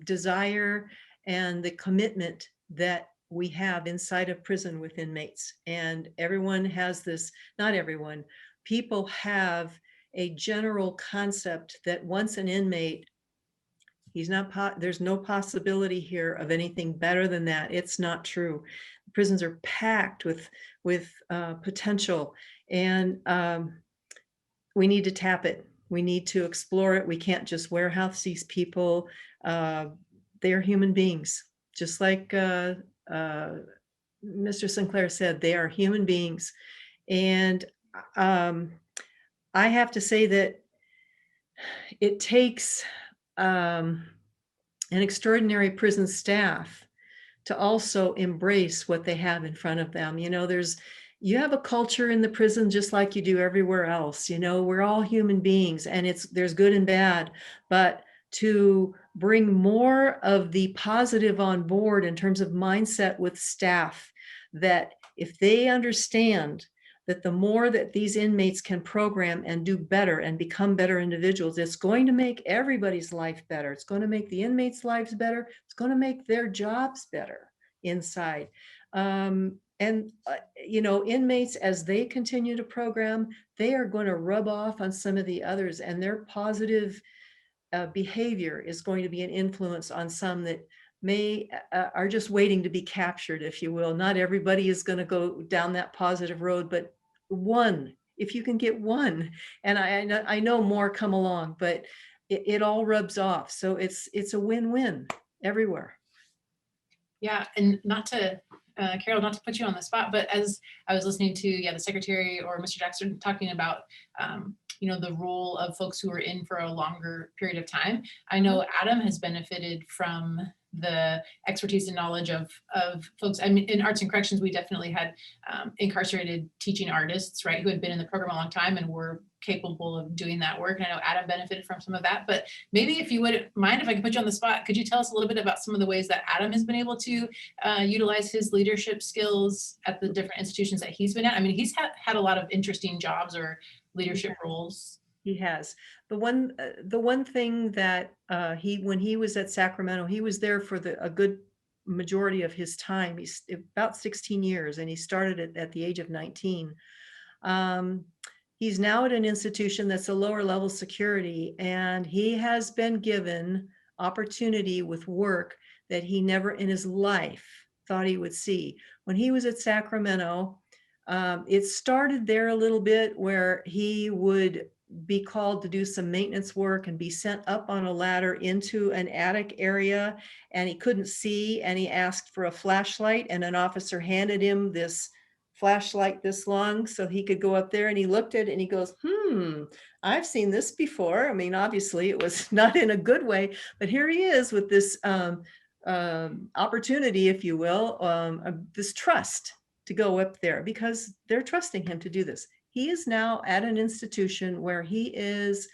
desire and the commitment that we have inside of prison with inmates. And everyone has this, not everyone, people have a general concept that once an inmate, there's no possibility here of anything better than that. It's not true. Prisons are packed with potential, and we need to tap it. We need to explore it. We can't just warehouse these people. They are human beings, just like Mr. Sinclair said, they are human beings. And I have to say that it takes an extraordinary prison staff to also embrace what they have in front of them. You know, you have a culture in the prison just like you do everywhere else. You know, we're all human beings, and there's good and bad, but to bring more of the positive on board in terms of mindset with staff, that if they understand that the more that these inmates can program and do better and become better individuals, it's going to make everybody's life better. It's going to make the inmates' lives better. It's going to make their jobs better inside. You know, inmates, as they continue to program, they are going to rub off on some of the others, and their positive behavior is going to be an influence on some that are just waiting to be captured, if you will. Not everybody is going to go down that positive road, but one, if you can get one, and I know more come along, but it all rubs off. So it's a win-win everywhere. Yeah, and not to, Carol, not to put you on the spot, but as I was listening to the Secretary or Mr. Jackson talking about, you know, the role of folks who are in for a longer period of time, I know Adam has benefited from the expertise and knowledge of folks. I mean, in arts and corrections, we definitely had incarcerated teaching artists, right, who had been in the program a long time and were capable of doing that work. And I know Adam benefited from some of that, but maybe if you wouldn't mind, if I could put you on the spot, could you tell us a little bit about some of the ways that Adam has been able to utilize his leadership skills at the different institutions that he's been at? I mean, he's had a lot of interesting jobs or leadership roles. He has. The one thing that when he was at Sacramento, he was there for a good majority of his time. He's about 16 years, and he started at the age of 19. He's now at an institution that's a lower level security, and he has been given opportunity with work that he never in his life thought he would see. When he was at Sacramento, It started there a little bit where he would be called to do some maintenance work and be sent up on a ladder into an attic area, and he couldn't see, and he asked for a flashlight, and an officer handed him this flashlight this long so he could go up there, and he looked at it and he goes, I've seen this before. I mean, obviously it was not in a good way, but here he is with this opportunity, if you will, this trust to go up there because they're trusting him to do this. He is now at an institution where he is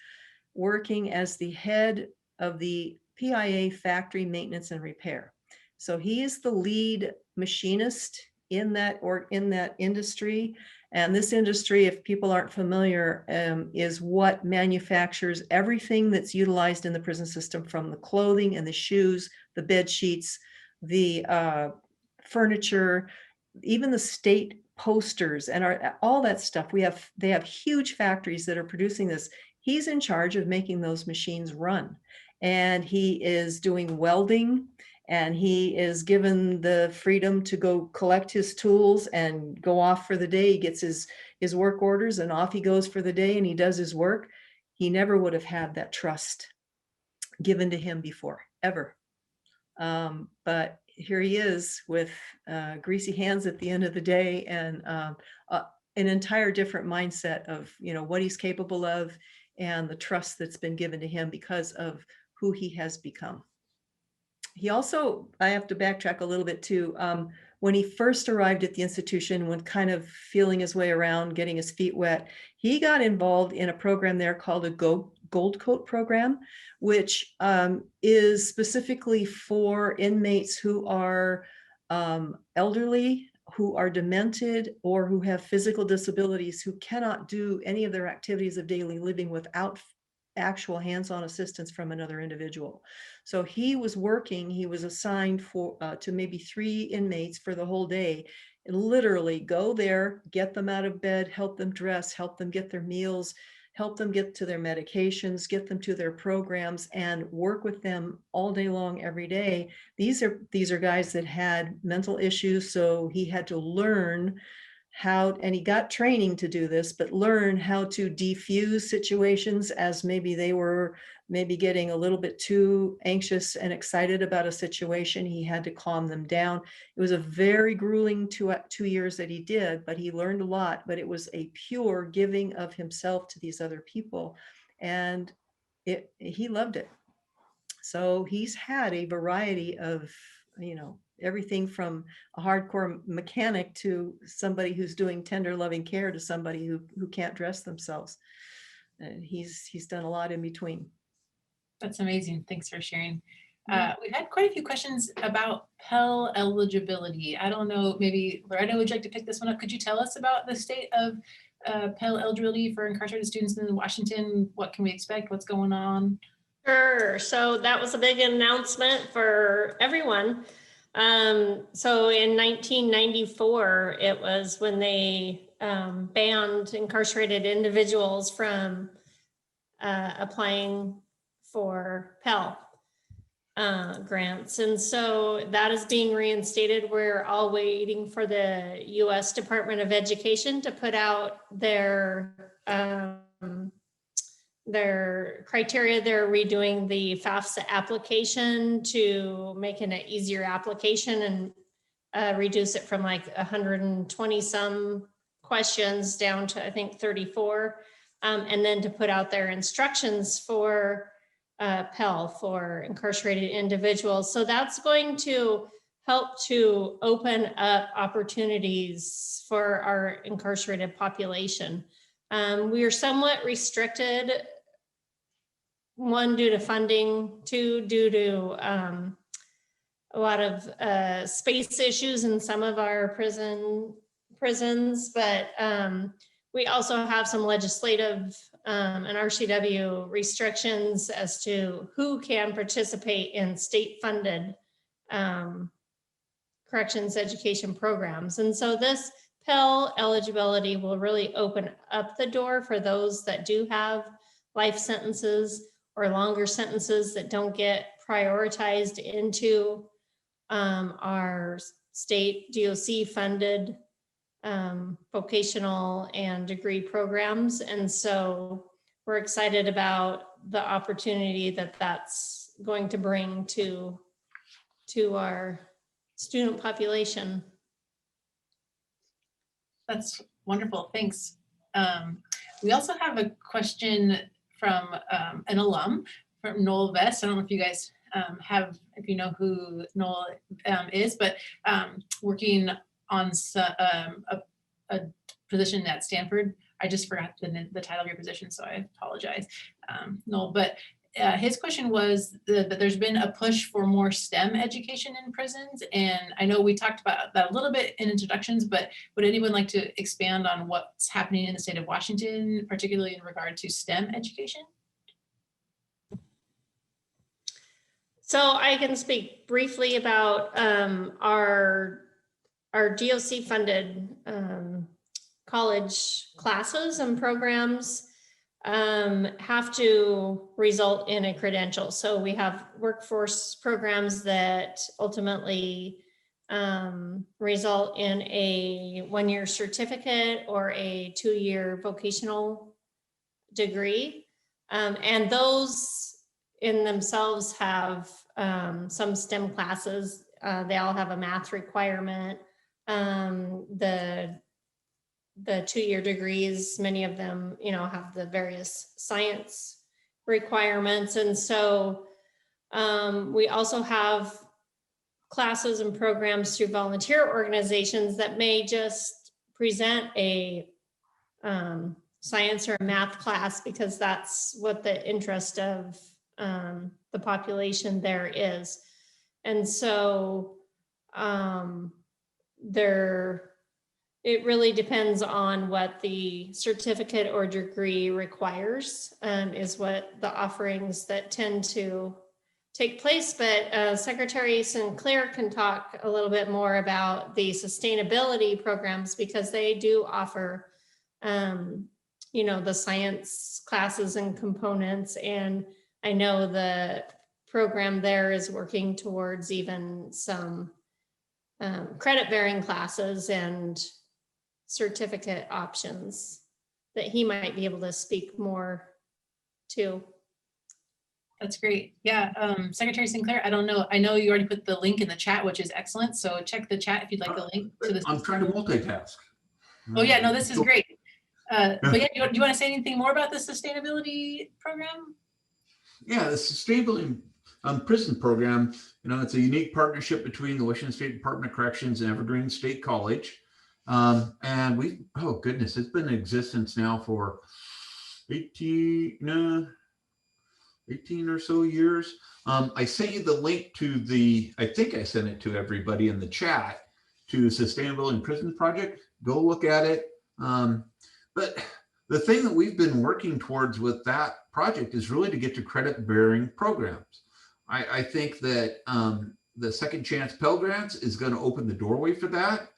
working as the head of the PIA factory maintenance and repair. So he is the lead machinist in that industry. And this industry, if people aren't familiar, is what manufactures everything that's utilized in the prison system, from the clothing and the shoes, the bed sheets, the furniture, even the state posters and all that stuff. They have huge factories that are producing this. He's in charge of making those machines run, and he is doing welding, and he is given the freedom to go collect his tools and go off for the day. He gets his work orders and off he goes for the day, and he does his work. He never would have had that trust given to him before, ever. But here he is with greasy hands at the end of the day, and an entire different mindset of, what he's capable of and the trust that's been given to him because of who he has become. He also, I have to backtrack a little bit too. When he first arrived at the institution, when kind of feeling his way around, getting his feet wet, he got involved in a program there called a Gold Coat program, which is specifically for inmates who are elderly, who are demented, or who have physical disabilities, who cannot do any of their activities of daily living without actual hands-on assistance from another individual. So he was assigned to maybe 3 inmates for the whole day, and literally go there, get them out of bed, help them dress, help them get their meals, help them get to their medications, get them to their programs, and work with them all day long, every day. These are guys that had mental issues, so he had to learn how, and he got training to do this, but learn how to defuse situations as maybe they were getting a little bit too anxious and excited about a situation. He had to calm them down. It was a very grueling 2 years that he did, but he learned a lot. But it was a pure giving of himself to these other people, and he loved it. So he's had a variety of, everything from a hardcore mechanic to somebody who's doing tender loving care to somebody who can't dress themselves. And he's done a lot in between. That's amazing. Thanks for sharing. We've had quite a few questions about Pell eligibility. I don't know, maybe Loretta, would you like to pick this one up? Could you tell us about the state of Pell eligibility for incarcerated students in Washington? What can we expect? What's going on? Sure. So that was a big announcement for everyone. So in 1994, it was when they banned incarcerated individuals from applying for Pell grants. And so that is being reinstated. We're all waiting for the U.S. Department of Education to put out their criteria. They're redoing the FAFSA application to make it an easier application and reduce it from like 120 some questions down to, I think, 34. And then to put out their instructions for Pell for incarcerated individuals. So that's going to help to open up opportunities for our incarcerated population. We are somewhat restricted, 1, due to funding, 2, due to a lot of space issues in some of our prisons, but we also have some legislative and RCW restrictions as to who can participate in state-funded corrections education programs. And so this Pell eligibility will really open up the door for those that do have life sentences or longer sentences that don't get prioritized into our state DOC funded vocational and degree programs. And so we're excited about the opportunity that that's going to bring to our student population. That's wonderful. Thanks. We also have a question from an alum, from Noel Vest. I don't know if you guys if you know who Noel is, but working on a position at Stanford. I just forgot the title of your position, so I apologize, Noel. But his question was that there's been a push for more STEM education in prisons. And I know we talked about that a little bit in introductions, but would anyone like to expand on what's happening in the state of Washington, particularly in regard to STEM education? So I can speak briefly about our GOC funded college classes and programs have to result in a credential. So we have workforce programs that ultimately result in a 1-year certificate or a 2-year vocational degree. And those in themselves have some STEM classes. They all have a math requirement. The 2-year degrees, many of them, have the various science requirements. And so we also have classes and programs through volunteer organizations that may just present a science or a math class because that's what the interest of the population there is. And so it really depends on what the certificate or degree requires, is what the offerings that tend to take place. But Secretary Sinclair can talk a little bit more about the sustainability programs because they do offer, the science classes and components. And I know the program there is working towards even some credit-bearing classes and certificate options that he might be able to speak more to. That's great. Yeah, Secretary Sinclair, I don't know. I know you already put the link in the chat, which is excellent. So check the chat if you'd like the link to this. I'm trying to multitask. Oh yeah, no, this is great. But yeah, do you want to say anything more about the sustainability program? Yeah, the Sustainability Prison Program, it's a unique partnership between the Washington State Department of Corrections and Evergreen State College. And it's been in existence now for 18 or so years. I sent you the link to I think I sent it to everybody in the chat, to Sustainability in Prison Project. Go look at it. But the thing that we've been working towards with that project is really to get to credit-bearing programs. I think that the Second Chance Pell Grants is going to open the doorway for that.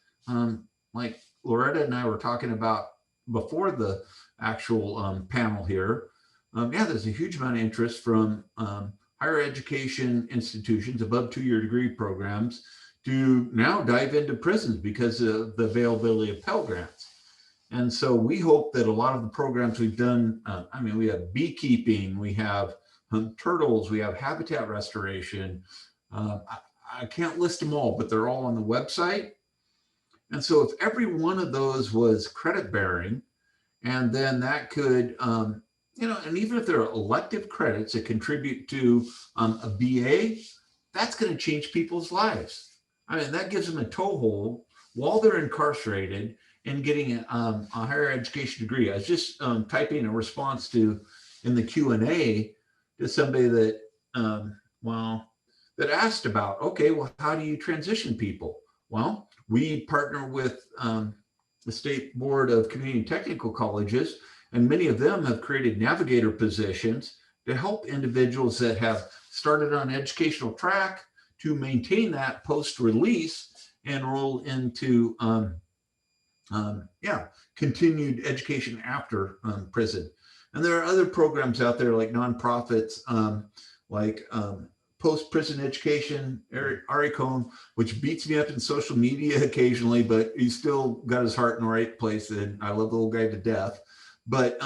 Like Loretta and I were talking about before the actual panel here. There's a huge amount of interest from higher education institutions, above 2-year degree programs, to now dive into prisons because of the availability of Pell Grants. And so we hope that a lot of the programs we've done, we have beekeeping, we have turtles, we have habitat restoration. I can't list them all, but they're all on the website. And so if every one of those was credit bearing, and then that could, and even if they're elective credits that contribute to a BA, that's going to change people's lives. That gives them a toehold while they're incarcerated and getting a higher education degree. I was just typing a response in the Q&A to somebody that, that asked about, okay, well, how do you transition people? Well, we partner with the State Board of Community and Technical Colleges, and many of them have created navigator positions to help individuals that have started on educational track to maintain that post-release and roll into continued education after prison. And there are other programs out there like nonprofits, like post-prison education, Ari Cohn, which beats me up in social media occasionally, but he's still got his heart in the right place. And I love the little guy to death. But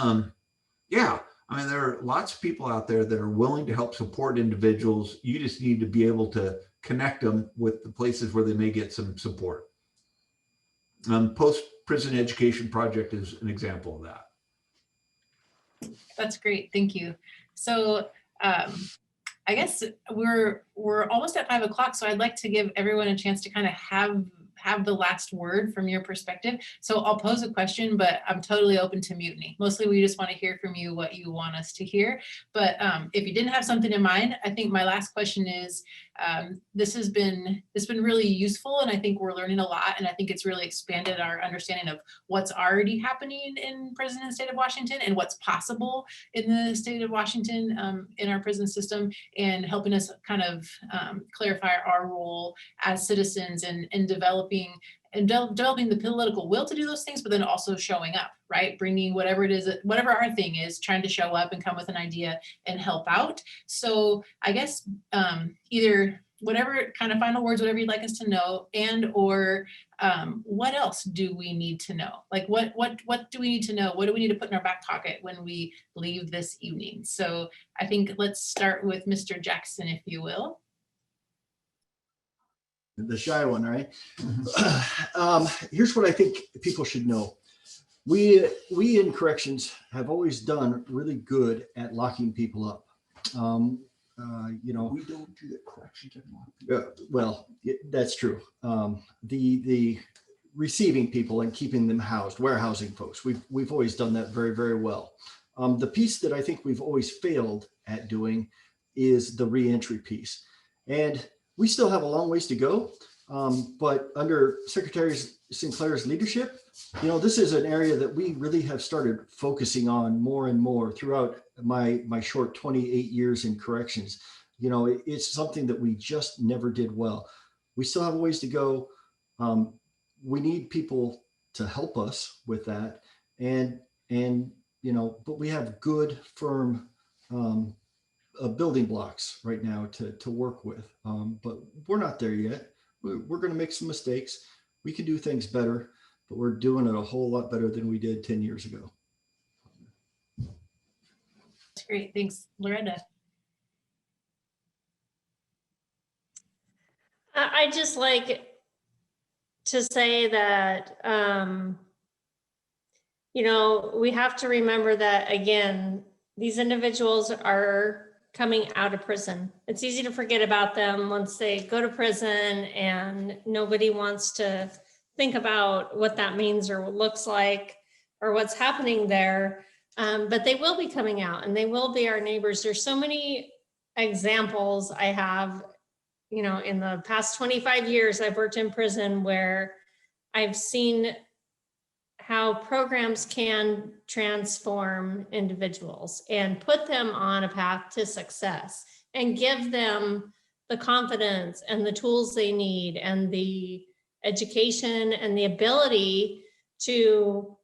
yeah, I mean, there are lots of people out there that are willing to help support individuals. You just need to be able to connect them with the places where they may get some support. Post-prison education project is an example of that. That's great. Thank you. So I guess we're almost at 5 o'clock, so I'd like to give everyone a chance to kind of have the last word from your perspective. So I'll pose a question, but I'm totally open to mutiny. Mostly we just want to hear from you what you want us to hear. But if you didn't have something in mind, I think my last question is, this has been really useful, and I think we're learning a lot, and I think it's really expanded our understanding of what's already happening in prison in the state of Washington and what's possible in the state of Washington in our prison system, and helping us kind of clarify our role as citizens and developing the political will to do those things, but then also showing up, right? Bringing whatever it is, whatever our thing is, trying to show up and come with an idea and help out. So I guess either whatever kind of final words, whatever you'd like us to know, and or what else do we need to know? Like what do we need to know? What do we need to put in our back pocket when we leave this evening? So I think let's start with Mr. Jackson, if you will. The shy one, right? Here's what I think people should know. We in corrections have always done really good at locking people up. You know, We don't do that corrections anymore. well, that's true. The receiving people and keeping them housed, warehousing folks, we've always done that very, very well. The piece that I think we've always failed at doing is the reentry piece. And we still have a long ways to go, but under Secretary Sinclair's leadership, you know, this is an area that we really have started focusing on more and more throughout my short 28 years in corrections. You know, it's something that we just never did well. We still have a ways to go. We need people to help us with that, and you know, but we have good, firm building blocks right now to work with, but we're not there yet. We're going to make some mistakes. We can do things better, but we're doing it a whole lot better than we did 10 years ago. That's great. Thanks, Loretta. I'd just like to say that, you know, we have to remember that, again, these individuals are coming out of prison. It's easy to forget about them once they go to prison, and nobody wants to think about what that means or what looks like or what's happening there. But they will be coming out, and they will be our neighbors. There's so many examples I have, you know, in the past 25 years I've worked in prison where I've seen how programs can transform individuals and put them on a path to success and give them the confidence and the tools they need and the education and the ability to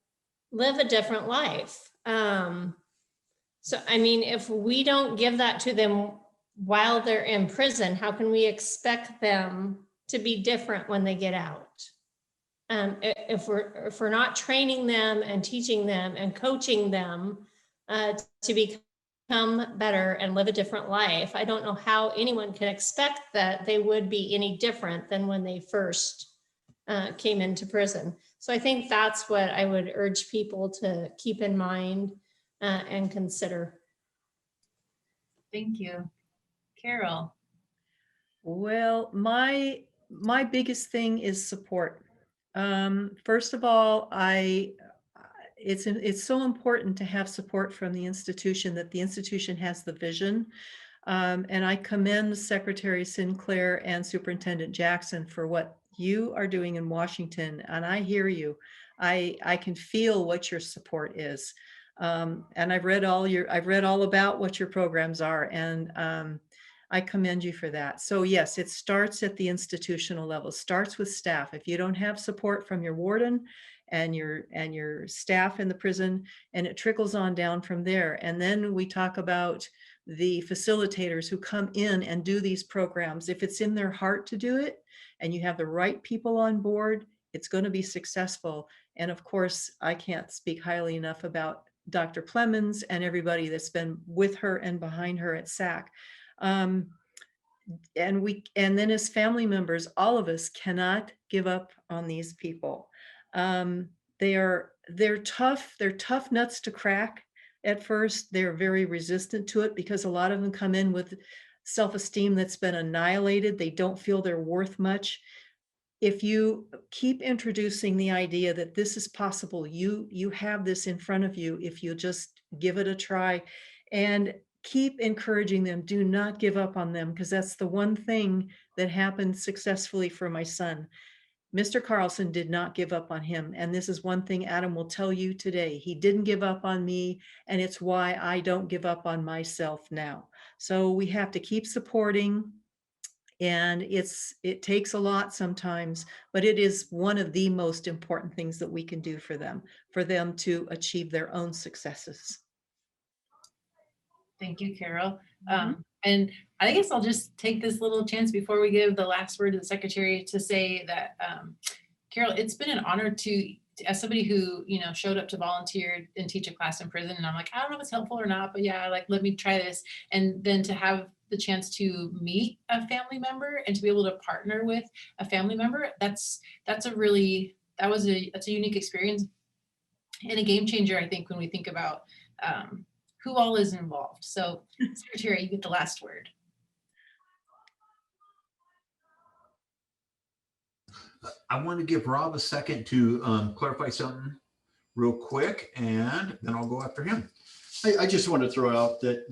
live a different life. So, I mean, if we don't give that to them while they're in prison, how can we expect them to be different when they get out? If we're not training them and teaching them and coaching them to become better and live a different life, I don't know how anyone can expect that they would be any different than when they first came into prison. So I think that's what I would urge people to keep in mind and consider. Thank you. Carol. Well, my biggest thing is support. First of all, it's so important to have support from the institution, that the institution has the vision. And I commend Secretary Sinclair and Superintendent Jackson for what you are doing in Washington. And I hear you. I can feel what your support is. And I've read all about what your programs are, and I commend you for that. So yes, it starts at the institutional level, starts with staff. If you don't have support from your warden and your staff in the prison, and it trickles on down from there. And then we talk about the facilitators who come in and do these programs, if it's in their heart to do it and you have the right people on board, it's going to be successful. And of course, I can't speak highly enough about Dr. Clemens and everybody that's been with her and behind her at SAC. And then as family members, all of us cannot give up on these people. They're tough. They're tough nuts to crack. At first, they're very resistant to it because a lot of them come in with self-esteem that's been annihilated. They don't feel they're worth much. If you keep introducing the idea that this is possible, you have this in front of you if you just give it a try, and keep encouraging them. Do not give up on them, because that's the one thing that happened successfully for my son. Mr. Carlson did not give up on him. And this is one thing Adam will tell you today. He didn't give up on me, and it's why I don't give up on myself now. So we have to keep supporting. And it takes a lot sometimes, but it is one of the most important things that we can do for them to achieve their own successes. Thank you, Carol. And I guess I'll just take this little chance before we give the last word to the secretary to say that, Carol, it's been an honor to, as somebody who, showed up to volunteer and teach a class in prison, and I'm like, I don't know if it's helpful or not, but yeah, let me try this. And then to have the chance to meet a family member and to be able to partner with a family member, that's a unique experience and a game changer, I think, when we think about who all is involved. So Secretary, you get the last word. I want to give Rob a second to clarify something real quick, and then I'll go after him. I just want to throw out that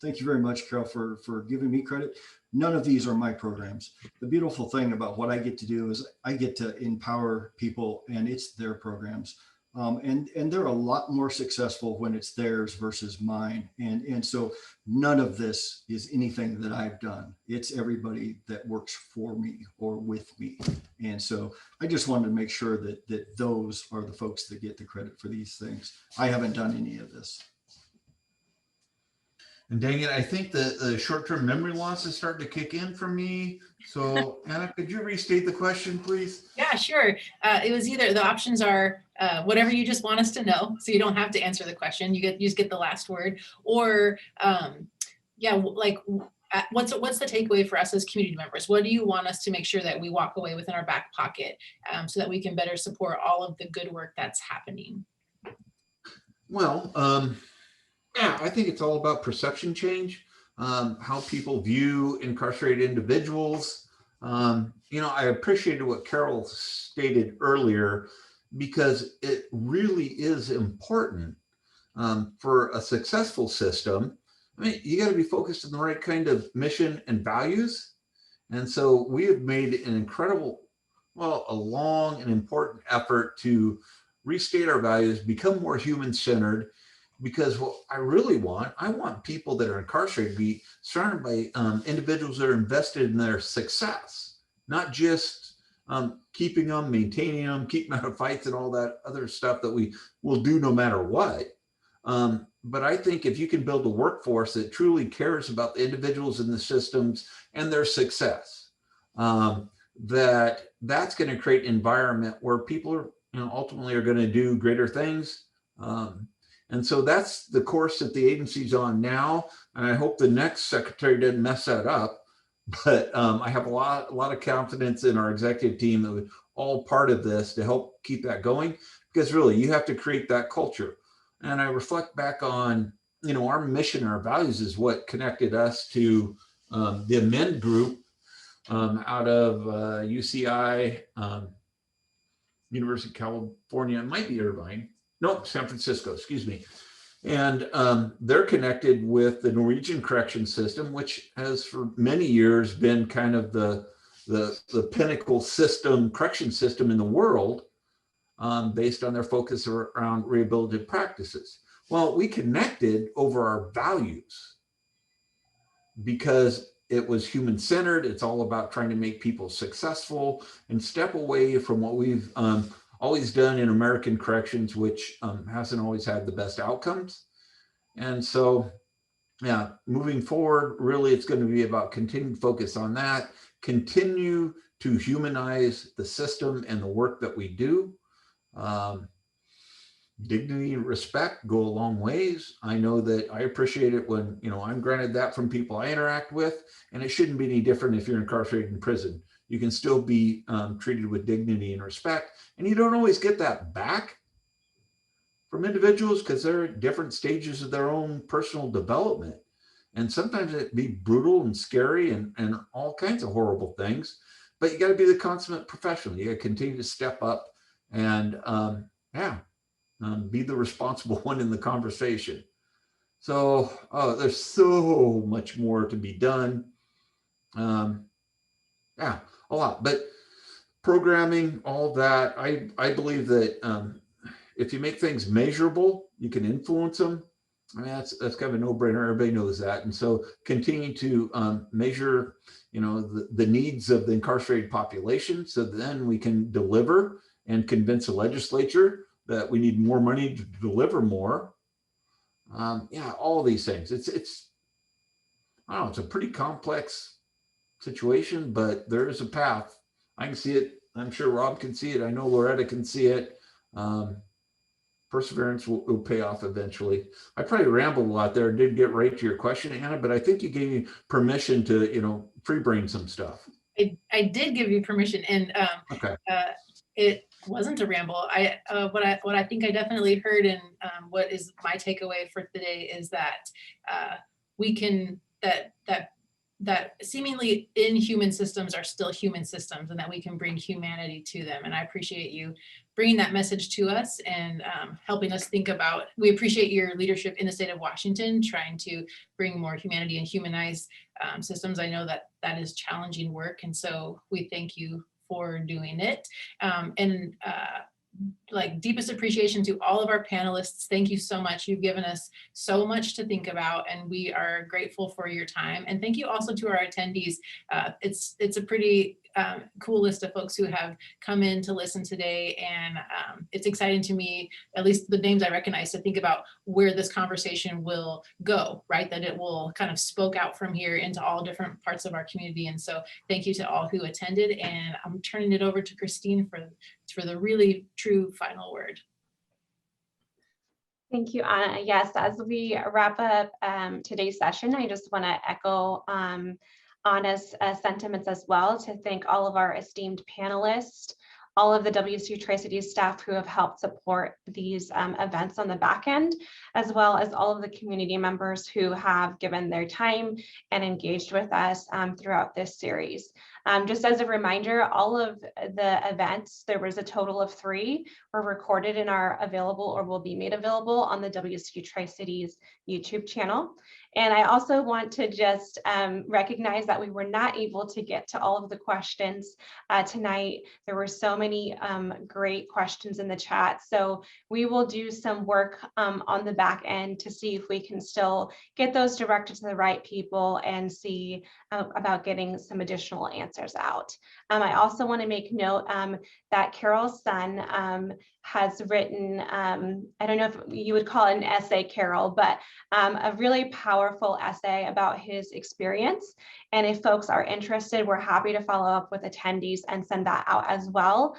thank you very much, Carol, for giving me credit. None of these are my programs. The beautiful thing about what I get to do is I get to empower people, and it's their programs. And they're a lot more successful when it's theirs versus mine. And so none of this is anything that I've done. It's everybody that works for me or with me. And so I just wanted to make sure that those are the folks that get the credit for these things. I haven't done any of this. And dang it, I think the short-term memory loss is starting to kick in for me. So Anna, could you restate the question, please? Yeah, sure. It was either, the options are whatever you just want us to know, so you don't have to answer the question. You just get the last word. Or what's the takeaway for us as community members? What do you want us to make sure that we walk away with in our back pocket so that we can better support all of the good work that's happening? Well, yeah, I think it's all about perception change, how people view incarcerated individuals. I appreciated what Carol stated earlier, because it really is important for a successful system. I mean, you got to be focused on the right kind of mission and values. And so we have made an a long and important effort to restate our values, become more human-centered, because what I really want, I want people that are incarcerated to be surrounded by individuals that are invested in their success, not just keeping them, maintaining them, keeping them out of fights and all that other stuff that we will do no matter what. But I think if you can build a workforce that truly cares about the individuals in the systems and their success, that's going to create an environment where people are, ultimately are going to do greater things. And so that's the course that the agency's on now. And I hope the next secretary doesn't mess that up. But I have a lot of confidence in our executive team that we're all part of this to help keep that going, because really you have to create that culture. And I reflect back on, our mission, our values is what connected us to the Amend group out of UCI, University of California, it might be Irvine. No, San Francisco, excuse me. And they're connected with the Norwegian correction system, which has for many years been kind of the pinnacle system, correction system in the world, based on their focus around rehabilitative practices. Well, we connected over our values because it was human-centered. It's all about trying to make people successful and step away from what we've always done in American corrections, which hasn't always had the best outcomes. And so Yeah, moving forward, really, it's going to be about continued focus on that, continue to humanize the system and the work that we do. Um, Dignity and respect go a long ways. I know that I appreciate it when, I'm granted that from people I interact with, and it shouldn't be any different if you're incarcerated in prison. You can still be treated with dignity and respect, and you don't always get that back from individuals because they're at different stages of their own personal development. And sometimes it be brutal and scary and all kinds of horrible things, but you got to be the consummate professional. You got to continue to step up and be the responsible one in the conversation. So there's so much more to be done. A lot, but programming, all that, I believe that if you make things measurable, you can influence them. I mean, that's kind of a no-brainer. Everybody knows that. And so continue to measure, the needs of the incarcerated population, so then we can deliver and convince the legislature that we need more money to deliver more. All these things. It's I don't know, it's a pretty complex situation, but there is a path. I can see it. I'm sure Rob can see it. I know Loretta can see it. Perseverance will pay off eventually. I probably rambled a lot there. Did get right to your question, Anna, but I think you gave me permission to, free brain some stuff. I did give you permission, and Okay. It wasn't a ramble. What I think I definitely heard, and what is my takeaway for today is that we can that seemingly inhuman systems are still human systems, and that we can bring humanity to them. And I appreciate you bringing that message to us and helping us think about. We appreciate your leadership in the state of Washington, trying to bring more humanity and humanize systems. I know that is challenging work, and so we thank you for doing it. Deepest appreciation to all of our panelists. Thank you so much. You've given us so much to think about, and we are grateful for your time. And thank you also to our attendees. It's a pretty cool list of folks who have come in to listen today, and it's exciting to me, at least the names I recognize, to think about where this conversation will go, right? That it will kind of spoke out from here into all different parts of our community. And so thank you to all who attended, and I'm turning it over to Christine for the really true final word. Thank you, Anna. Yes, as we wrap up today's session, I just want to echo Anna's sentiments as well, to thank all of our esteemed panelists, all of the WSU Tri-Cities staff who have helped support these events on the back end, as well as all of the community members who have given their time and engaged with us throughout this series. Just as a reminder, all of the events, there was a total of 3, were recorded and are available or will be made available on the WSU Tri-Cities YouTube channel. And I also want to just recognize that we were not able to get to all of the questions tonight. There were so many great questions in the chat. So we will do some work on the back end to see if we can still get those directed to the right people and see about getting some additional answers out. I also want to make note that Carol's son has written, I don't know if you would call it an essay, Carol, but a really powerful essay about his experience. And if folks are interested, we're happy to follow up with attendees and send that out as well,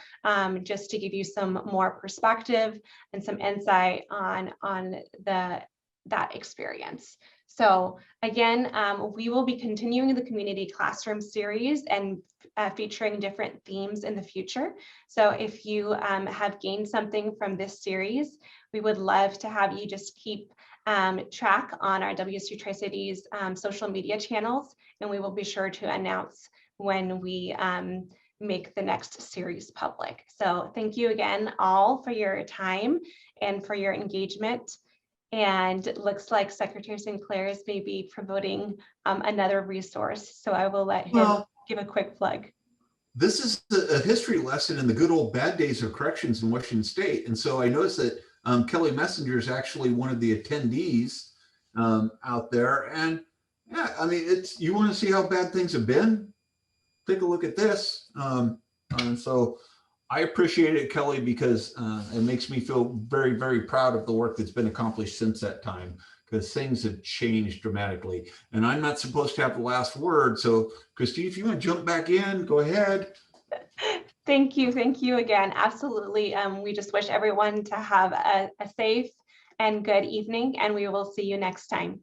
just to give you some more perspective and some insight on that experience. So again, we will be continuing the community classroom series and featuring different themes in the future. So if you have gained something from this series, we would love to have you just keep track on our WSU Tri-Cities social media channels, and we will be sure to announce when we make the next series public. So thank you again all for your time and for your engagement. And it looks like Secretary Sinclair is maybe promoting another resource. So I will let him give a quick plug. This is a history lesson in the good old bad days of corrections in Washington State. And so I noticed that Kelly Messenger is actually one of the attendees out there. And yeah, I mean, you want to see how bad things have been? Take a look at this. And so I appreciate it, Kelly, because it makes me feel very, very proud of the work that's been accomplished since that time. because things have changed dramatically. And I'm not supposed to have the last word. So Christine, if you want to jump back in, go ahead. Thank you again. Absolutely. We just wish everyone to have a safe and good evening, and we will see you next time.